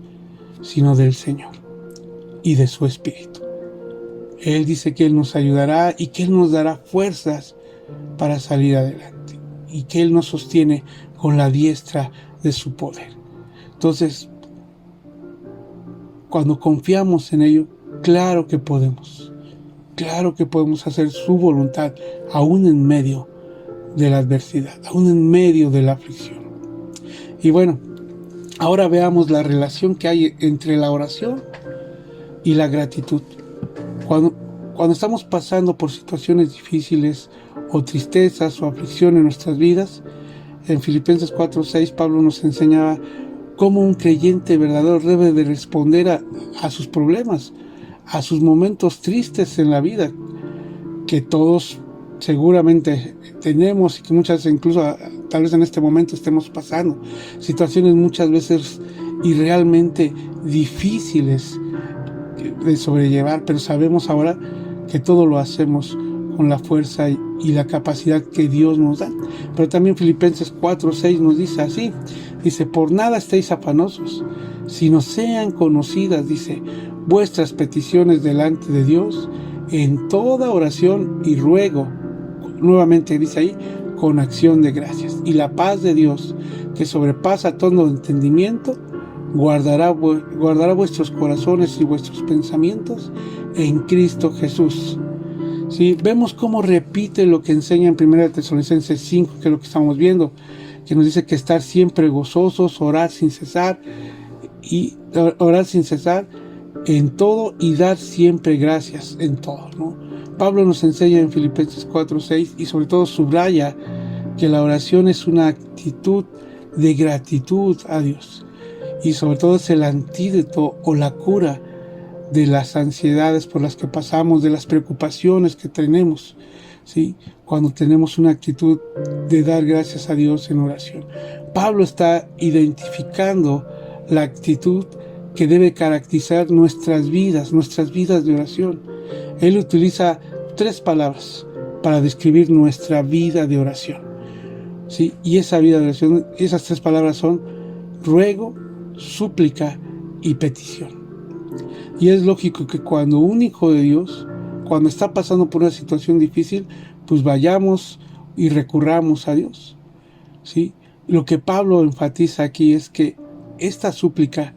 sino del Señor y de su Espíritu. Él dice que Él nos ayudará y que Él nos dará fuerzas para salir adelante y que Él nos sostiene con la diestra de su poder. Entonces, cuando confiamos en ello, claro que podemos hacer su voluntad aún en medio de la adversidad, aún en medio de la aflicción. Y bueno, ahora veamos la relación que hay entre la oración y la gratitud. Cuando estamos pasando por situaciones difíciles o tristezas o aflicción en nuestras vidas, en Filipenses 4:6 Pablo nos enseñaba cómo un creyente verdadero debe de responder a sus problemas, a sus momentos tristes en la vida, que todos seguramente tenemos y que muchas incluso tal vez en este momento estemos pasando situaciones muchas veces irrealmente difíciles de sobrellevar, pero sabemos ahora que todo lo hacemos con la fuerza y la capacidad que Dios nos da. Pero también Filipenses 4:6 nos dice así, dice, por nada estéis afanosos, sino sean conocidas, dice, vuestras peticiones delante de Dios en toda oración y ruego, nuevamente dice ahí, con acción de gracias. Y la paz de Dios, que sobrepasa todo entendimiento, guardará vuestros corazones y vuestros pensamientos en Cristo Jesús. ¿Sí? Vemos cómo repite lo que enseña en 1 Tesalonicenses 5, que es lo que estamos viendo, que nos dice que estar siempre gozosos, orar sin cesar en todo y dar siempre gracias en todo, ¿no? Pablo nos enseña en Filipenses 4:6 y sobre todo subraya que la oración es una actitud de gratitud a Dios y sobre todo es el antídoto o la cura de las ansiedades por las que pasamos, de las preocupaciones que tenemos, ¿sí?, cuando tenemos una actitud de dar gracias a Dios en oración. Pablo está identificando la actitud que debe caracterizar nuestras vidas de oración. Él utiliza 3 palabras para describir nuestra vida de oración, ¿sí? Y esa vida de oración, esas 3 palabras son ruego, súplica y petición. Y es lógico que cuando un hijo de Dios, cuando está pasando por una situación difícil, pues vayamos y recurramos a Dios, ¿sí? Lo que Pablo enfatiza aquí es que esta súplica,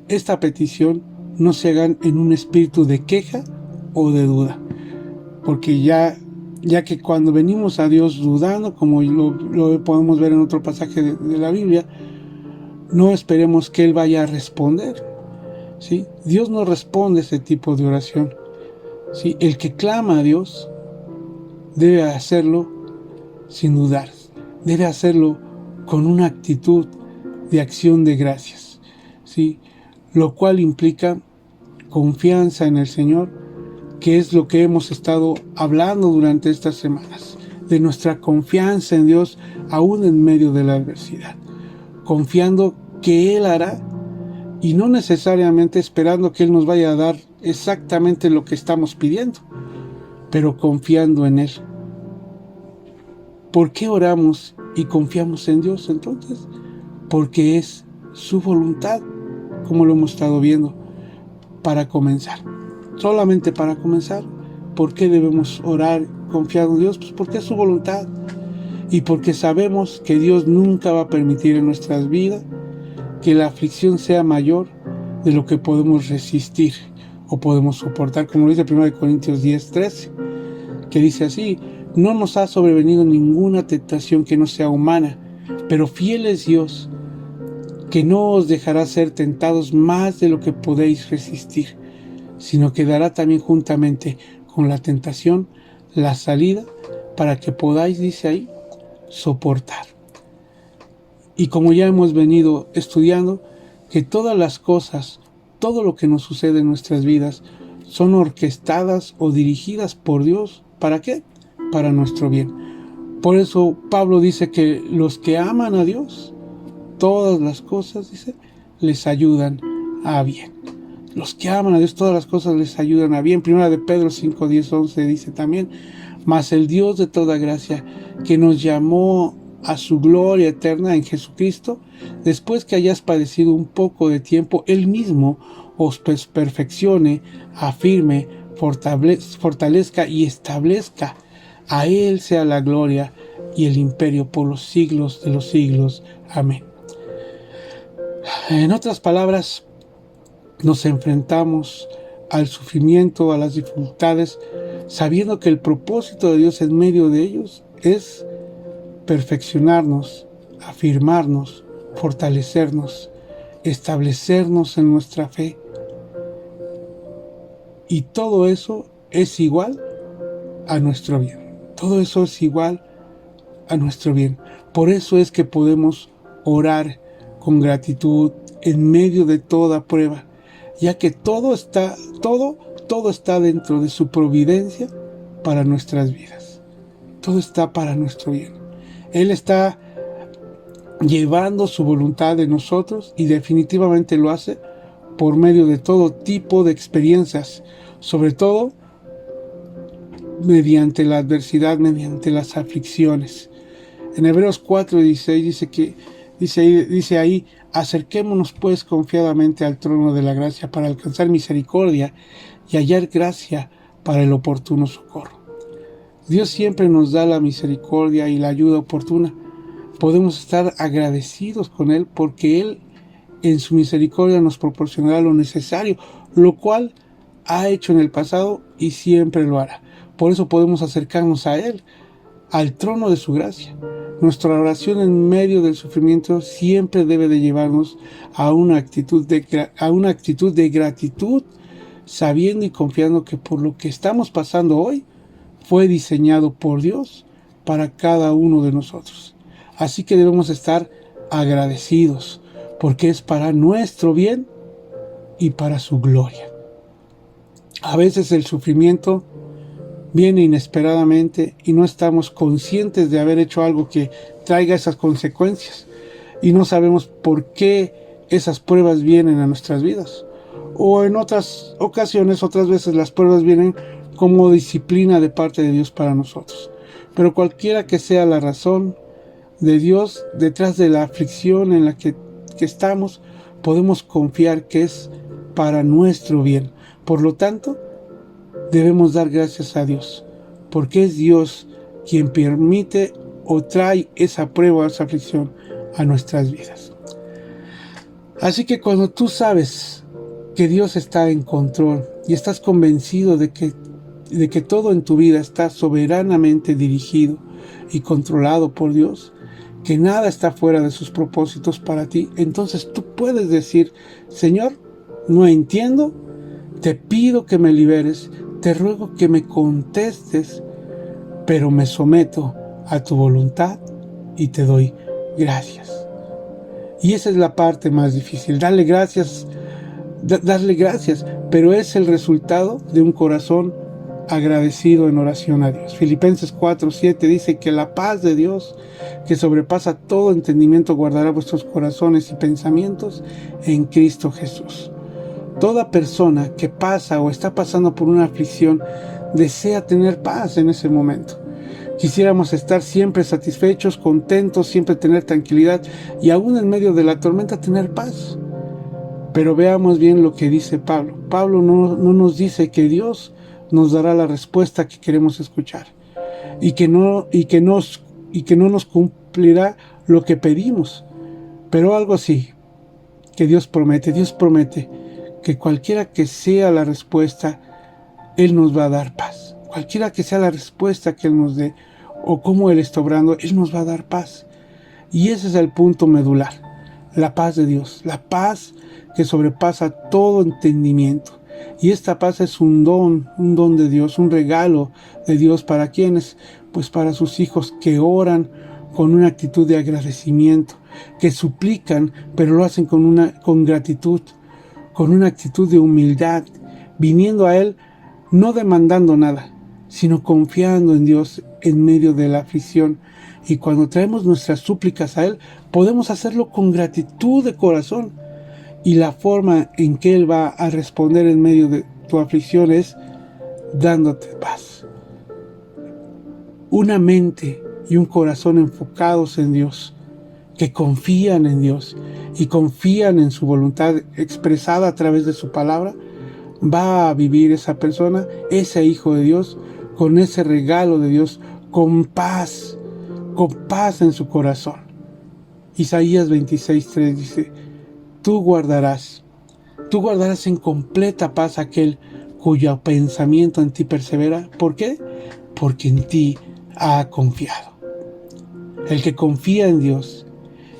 esta petición, no se hagan en un espíritu de queja o de duda, porque ya que cuando venimos a Dios dudando, como lo podemos ver en otro pasaje de la Biblia, no esperemos que Él vaya a responder, ¿sí? Dios no responde ese tipo de oración, ¿sí? El que clama a Dios debe hacerlo sin dudar, debe hacerlo con una actitud de acción de gracias, ¿sí? Lo cual implica confianza en el Señor, que es lo que hemos estado hablando durante estas semanas, de nuestra confianza en Dios aún en medio de la adversidad. confiando que Él hará y no necesariamente esperando que Él nos vaya a dar exactamente lo que estamos pidiendo, pero confiando en Él. ¿Por qué oramos y confiamos en Dios entonces? Porque es su voluntad, como lo hemos estado viendo, para comenzar. Solamente para comenzar. ¿Por qué debemos orar confiando en Dios? Pues porque es su voluntad y porque sabemos que Dios nunca va a permitir en nuestras vidas que la aflicción sea mayor de lo que podemos resistir o podemos soportar, como lo dice 1 Corintios 10:13, que dice así: no nos ha sobrevenido ninguna tentación que no sea humana, pero fiel es Dios, que no os dejará ser tentados más de lo que podéis resistir, sino que dará también juntamente con la tentación la salida para que podáis, dice ahí, soportar. Y como ya hemos venido estudiando, que todas las cosas, todo lo que nos sucede en nuestras vidas, son orquestadas o dirigidas por Dios. ¿Para qué? Para nuestro bien. Por eso Pablo dice que los que aman a Dios, todas las cosas, dice, les ayudan a bien. Los que aman a Dios, todas las cosas les ayudan a bien. Primera de Pedro 5, 10, 11 dice también: mas el Dios de toda gracia, que nos llamó a su gloria eterna en Jesucristo, después que hayas padecido un poco de tiempo, Él mismo os perfeccione, afirme, fortalezca y establezca. A Él sea la gloria y el imperio por los siglos de los siglos. Amén. En otras palabras, nos enfrentamos al sufrimiento, a las dificultades, sabiendo que el propósito de Dios en medio de ellos es perfeccionarnos, afirmarnos, fortalecernos, establecernos en nuestra fe. Y todo eso es igual a nuestro bien. Todo eso es igual a nuestro bien. Por eso es que podemos orar con gratitud en medio de toda prueba, ya que todo está dentro de su providencia para nuestras vidas. Todo está para nuestro bien. Él está llevando su voluntad de nosotros y definitivamente lo hace por medio de todo tipo de experiencias, sobre todo mediante la adversidad, mediante las aflicciones. En Hebreos 4:16 dice ahí: acerquémonos pues confiadamente al trono de la gracia para alcanzar misericordia y hallar gracia para el oportuno socorro. Dios siempre nos da la misericordia y la ayuda oportuna. Podemos estar agradecidos con Él porque Él en su misericordia nos proporcionará lo necesario, lo cual ha hecho en el pasado y siempre lo hará. Por eso podemos acercarnos a Él, al trono de su gracia. Nuestra oración en medio del sufrimiento siempre debe de llevarnos a una actitud de gratitud, sabiendo y confiando que por lo que estamos pasando hoy fue diseñado por Dios para cada uno de nosotros. Así que debemos estar agradecidos, porque es para nuestro bien y para su gloria. A veces el sufrimiento viene inesperadamente y no estamos conscientes de haber hecho algo que traiga esas consecuencias y no sabemos por qué esas pruebas vienen a nuestras vidas. O en otras ocasiones, otras veces las pruebas vienen como disciplina de parte de Dios para nosotros. Pero cualquiera que sea la razón de Dios detrás de la aflicción en la que estamos, podemos confiar que es para nuestro bien. Por lo tanto, debemos dar gracias a Dios, porque es Dios quien permite o trae esa prueba, esa aflicción a nuestras vidas. Así que cuando tú sabes que Dios está en control y estás convencido de que todo en tu vida está soberanamente dirigido y controlado por Dios, que nada está fuera de sus propósitos para ti, entonces tú puedes decir: Señor, no entiendo, te pido que me liberes, te ruego que me contestes, pero me someto a tu voluntad y te doy gracias. Y esa es la parte más difícil, darle gracias, pero es el resultado de un corazón agradecido en oración a Dios. Filipenses 4:7 dice que la paz de Dios, que sobrepasa todo entendimiento, guardará vuestros corazones y pensamientos en Cristo Jesús. Toda persona que pasa o está pasando por una aflicción desea tener paz en ese momento. Quisiéramos estar siempre satisfechos, contentos, siempre tener tranquilidad y aún en medio de la tormenta tener paz. Pero veamos bien lo que dice Pablo. Pablo no nos dice que Dios nos dará la respuesta que queremos escuchar y que no nos cumplirá lo que pedimos. Pero algo sí, que Dios promete que cualquiera que sea la respuesta, Él nos va a dar paz. Cualquiera que sea la respuesta que Él nos dé o cómo Él está obrando, Él nos va a dar paz. Y ese es el punto medular, la paz de Dios, la paz que sobrepasa todo entendimiento. Y esta paz es un don de Dios, un regalo de Dios. ¿Para quiénes? Pues para sus hijos que oran con una actitud de agradecimiento, que suplican, pero lo hacen con gratitud, con una actitud de humildad, viniendo a Él, no demandando nada, sino confiando en Dios en medio de la aflicción. Y cuando traemos nuestras súplicas a Él, podemos hacerlo con gratitud de corazón. Y la forma en que Él va a responder en medio de tu aflicción es dándote paz. Una mente y un corazón enfocados en Dios, que confían en Dios y confían en su voluntad expresada a través de su palabra, va a vivir esa persona, ese hijo de Dios, con ese regalo de Dios, con paz en su corazón. Isaías 26:3 dice: Tú guardarás en completa paz aquel cuyo pensamiento en ti persevera. ¿Por qué? Porque en ti ha confiado. El que confía en Dios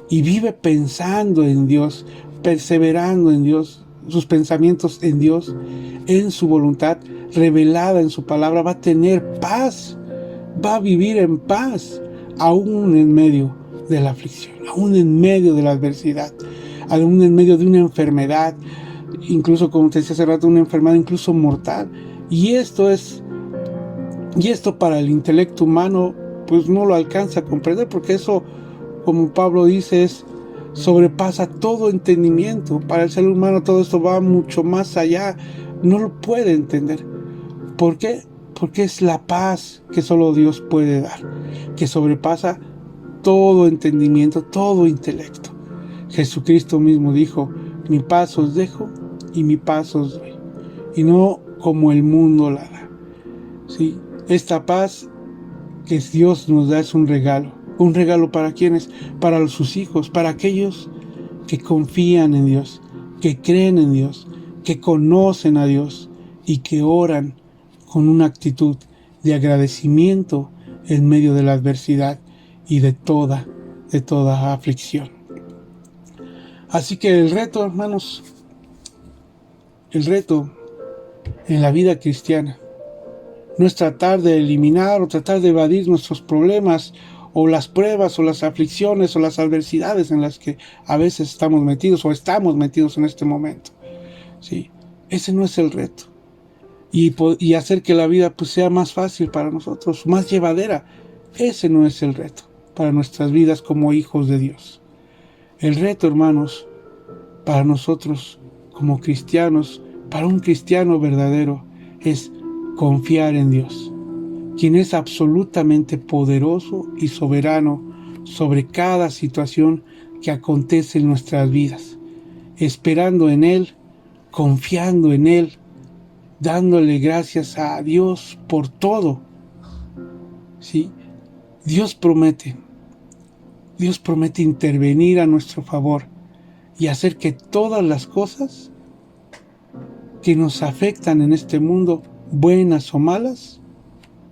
y vive pensando en Dios, perseverando en Dios, sus pensamientos en Dios, en su voluntad revelada en su palabra, va a tener paz, va a vivir en paz, aún en medio de la aflicción, aún en medio de la adversidad, aún en medio de una enfermedad, incluso como te decía hace rato, una enfermedad incluso mortal. Y esto para el intelecto humano pues no lo alcanza a comprender, porque eso, como Pablo dice, sobrepasa todo entendimiento. Para el ser humano todo esto va mucho más allá, no lo puede entender. ¿Por qué? Porque es la paz que solo Dios puede dar, que sobrepasa todo entendimiento, todo intelecto. Jesucristo mismo dijo: mi paz os dejo y mi paz os doy, y no como el mundo la da. ¿Sí? Esta paz que Dios nos da es un regalo para quienes, para sus hijos, para aquellos que confían en Dios, que creen en Dios, que conocen a Dios y que oran con una actitud de agradecimiento en medio de la adversidad y de toda aflicción. Así que el reto, hermanos, el reto en la vida cristiana no es tratar de eliminar o tratar de evadir nuestros problemas o las pruebas o las aflicciones o las adversidades en las que a veces estamos metidos en este momento. ¿Sí? Ese no es el reto. Y hacer que la vida pues sea más fácil para nosotros, más llevadera. Ese no es el reto para nuestras vidas como hijos de Dios. El reto, hermanos, para nosotros como cristianos, para un cristiano verdadero, es confiar en Dios, quien es absolutamente poderoso y soberano sobre cada situación que acontece en nuestras vidas, esperando en Él, confiando en Él, dándole gracias a Dios por todo. ¿Sí? Dios promete intervenir a nuestro favor y hacer que todas las cosas que nos afectan en este mundo, buenas o malas,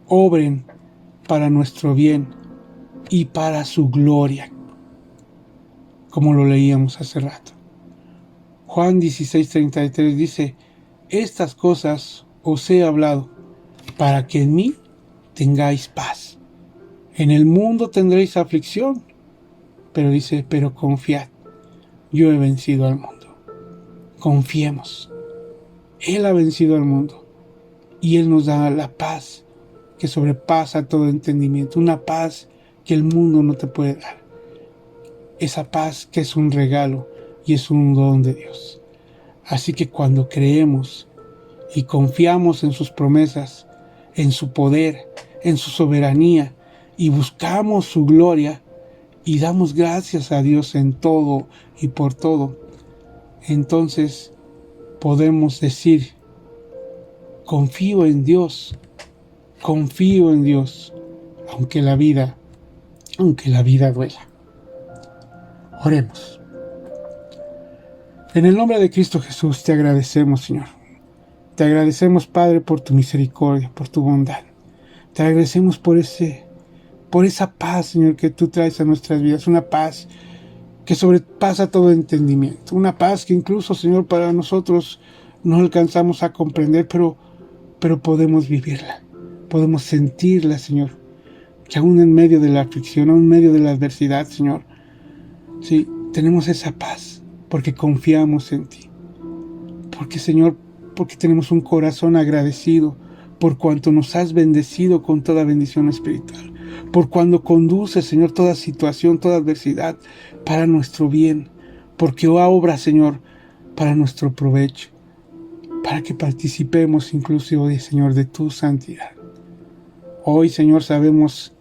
obren para nuestro bien y para su gloria, como lo leíamos hace rato. Juan 16:33 dice: estas cosas os he hablado para que en mí tengáis paz. En el mundo tendréis aflicción, pero dice: pero confiad, yo he vencido al mundo. Confiemos, Él ha vencido al mundo. y Él nos da la paz que sobrepasa todo entendimiento, una paz que el mundo no te puede dar. Esa paz que es un regalo y es un don de Dios. Así que cuando creemos y confiamos en sus promesas, en su poder, en su soberanía, y buscamos su gloria, y damos gracias a Dios en todo y por todo, entonces podemos decir, confío en Dios, aunque la vida duela. Oremos. En el nombre de Cristo Jesús te agradecemos, Señor. Te agradecemos, Padre, por tu misericordia, por tu bondad. Te agradecemos por esa paz, Señor, que tú traes a nuestras vidas. Una paz que sobrepasa todo entendimiento. Una paz que incluso, Señor, para nosotros no alcanzamos a comprender, pero podemos vivirla. Podemos sentirla, Señor. Que aún en medio de la aflicción, aún en medio de la adversidad, Señor, sí, tenemos esa paz porque confiamos en ti. Porque, Señor, porque tenemos un corazón agradecido por cuanto nos has bendecido con toda bendición espiritual. Por cuando conduces, Señor, toda situación, toda adversidad para nuestro bien. Porque obra, Señor, para nuestro provecho. Para que participemos inclusive, Señor, de tu santidad. Hoy, Señor, sabemos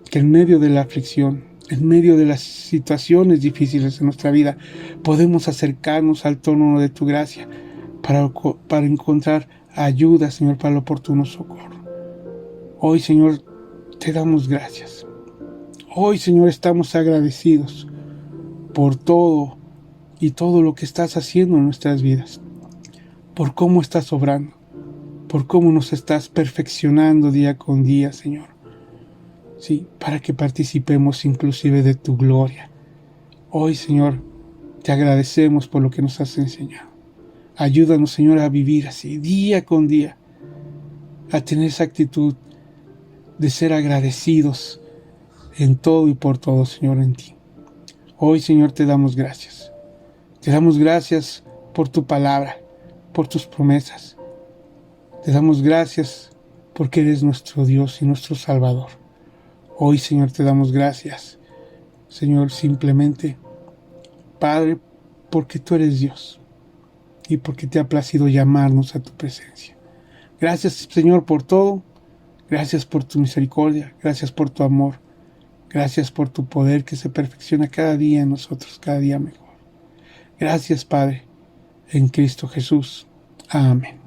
que en medio de la aflicción, en medio de las situaciones difíciles de nuestra vida, podemos acercarnos al trono de tu gracia para encontrar ayuda, Señor, para el oportuno socorro. Hoy, Señor, te damos gracias. Hoy, Señor, estamos agradecidos por todo y todo lo que estás haciendo en nuestras vidas, por cómo estás obrando, por cómo nos estás perfeccionando día con día, Señor. Sí, para que participemos inclusive de tu gloria. Hoy, Señor, te agradecemos por lo que nos has enseñado. Ayúdanos, Señor, a vivir así, día con día, a tener esa actitud de ser agradecidos en todo y por todo, Señor, en ti. Hoy, Señor, te damos gracias. Te damos gracias por tu palabra, por tus promesas. Te damos gracias porque eres nuestro Dios y nuestro Salvador. Hoy, Señor, te damos gracias. Señor, simplemente, Padre, porque tú eres Dios y porque te ha placido llamarnos a tu presencia. Gracias, Señor, por todo. Gracias por tu misericordia. Gracias por tu amor. Gracias por tu poder que se perfecciona cada día en nosotros, cada día mejor. Gracias, Padre, en Cristo Jesús. Amén.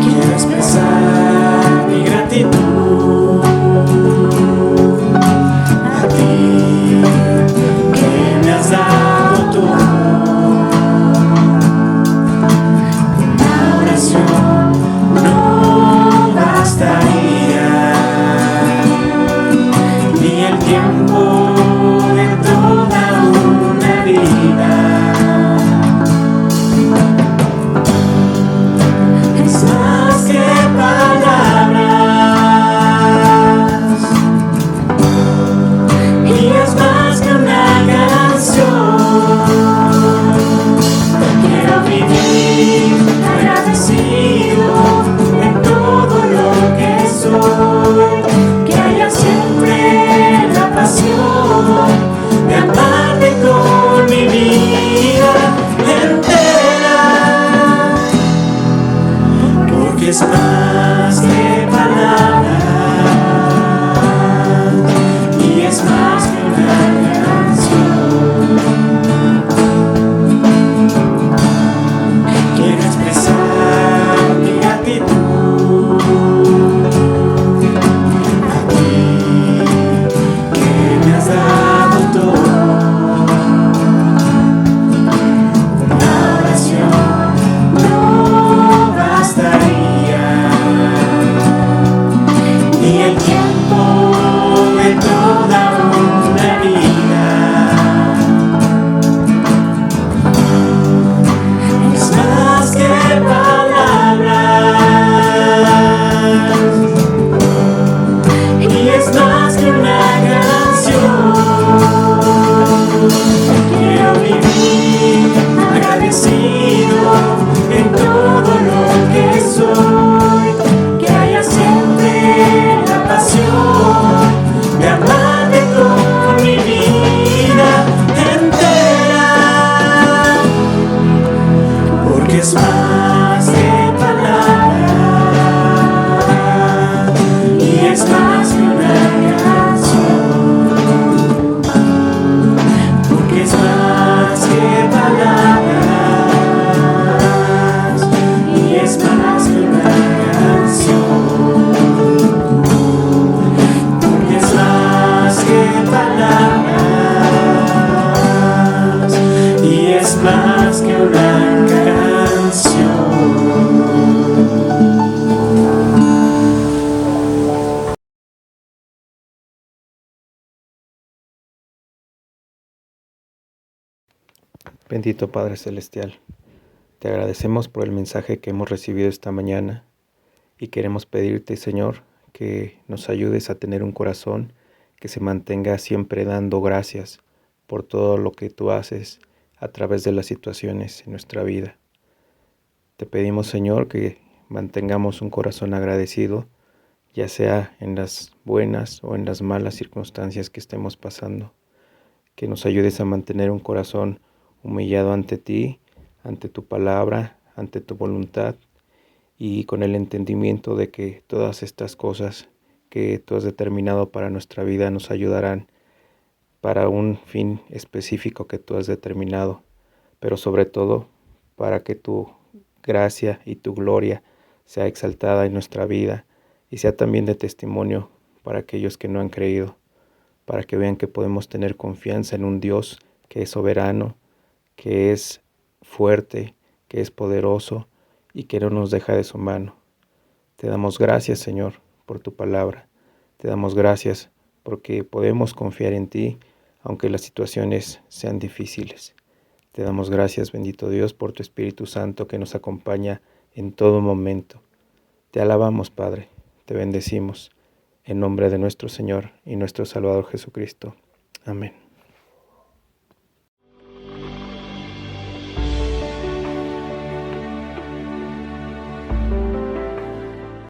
Quiero expresar más que una canción. Bendito Padre Celestial, te agradecemos por el mensaje que hemos recibido esta mañana y queremos pedirte, Señor, que nos ayudes a tener un corazón que se mantenga siempre dando gracias por todo lo que tú haces a través de las situaciones en nuestra vida. Te pedimos, Señor, que mantengamos un corazón agradecido, ya sea en las buenas o en las malas circunstancias que estemos pasando. Que nos ayudes a mantener un corazón humillado ante ti, ante tu palabra, ante tu voluntad, y con el entendimiento de que todas estas cosas que tú has determinado para nuestra vida nos ayudarán para un fin específico que tú has determinado, pero sobre todo para que tu gracia y tu gloria sea exaltada en nuestra vida y sea también de testimonio para aquellos que no han creído, para que vean que podemos tener confianza en un Dios que es soberano, que es fuerte, que es poderoso y que no nos deja de su mano. Te damos gracias, Señor, por tu palabra. Te damos gracias porque podemos confiar en ti, aunque las situaciones sean difíciles. Te damos gracias, bendito Dios, por tu Espíritu Santo que nos acompaña en todo momento. Te alabamos, Padre, te bendecimos, en nombre de nuestro Señor y nuestro Salvador Jesucristo. Amén.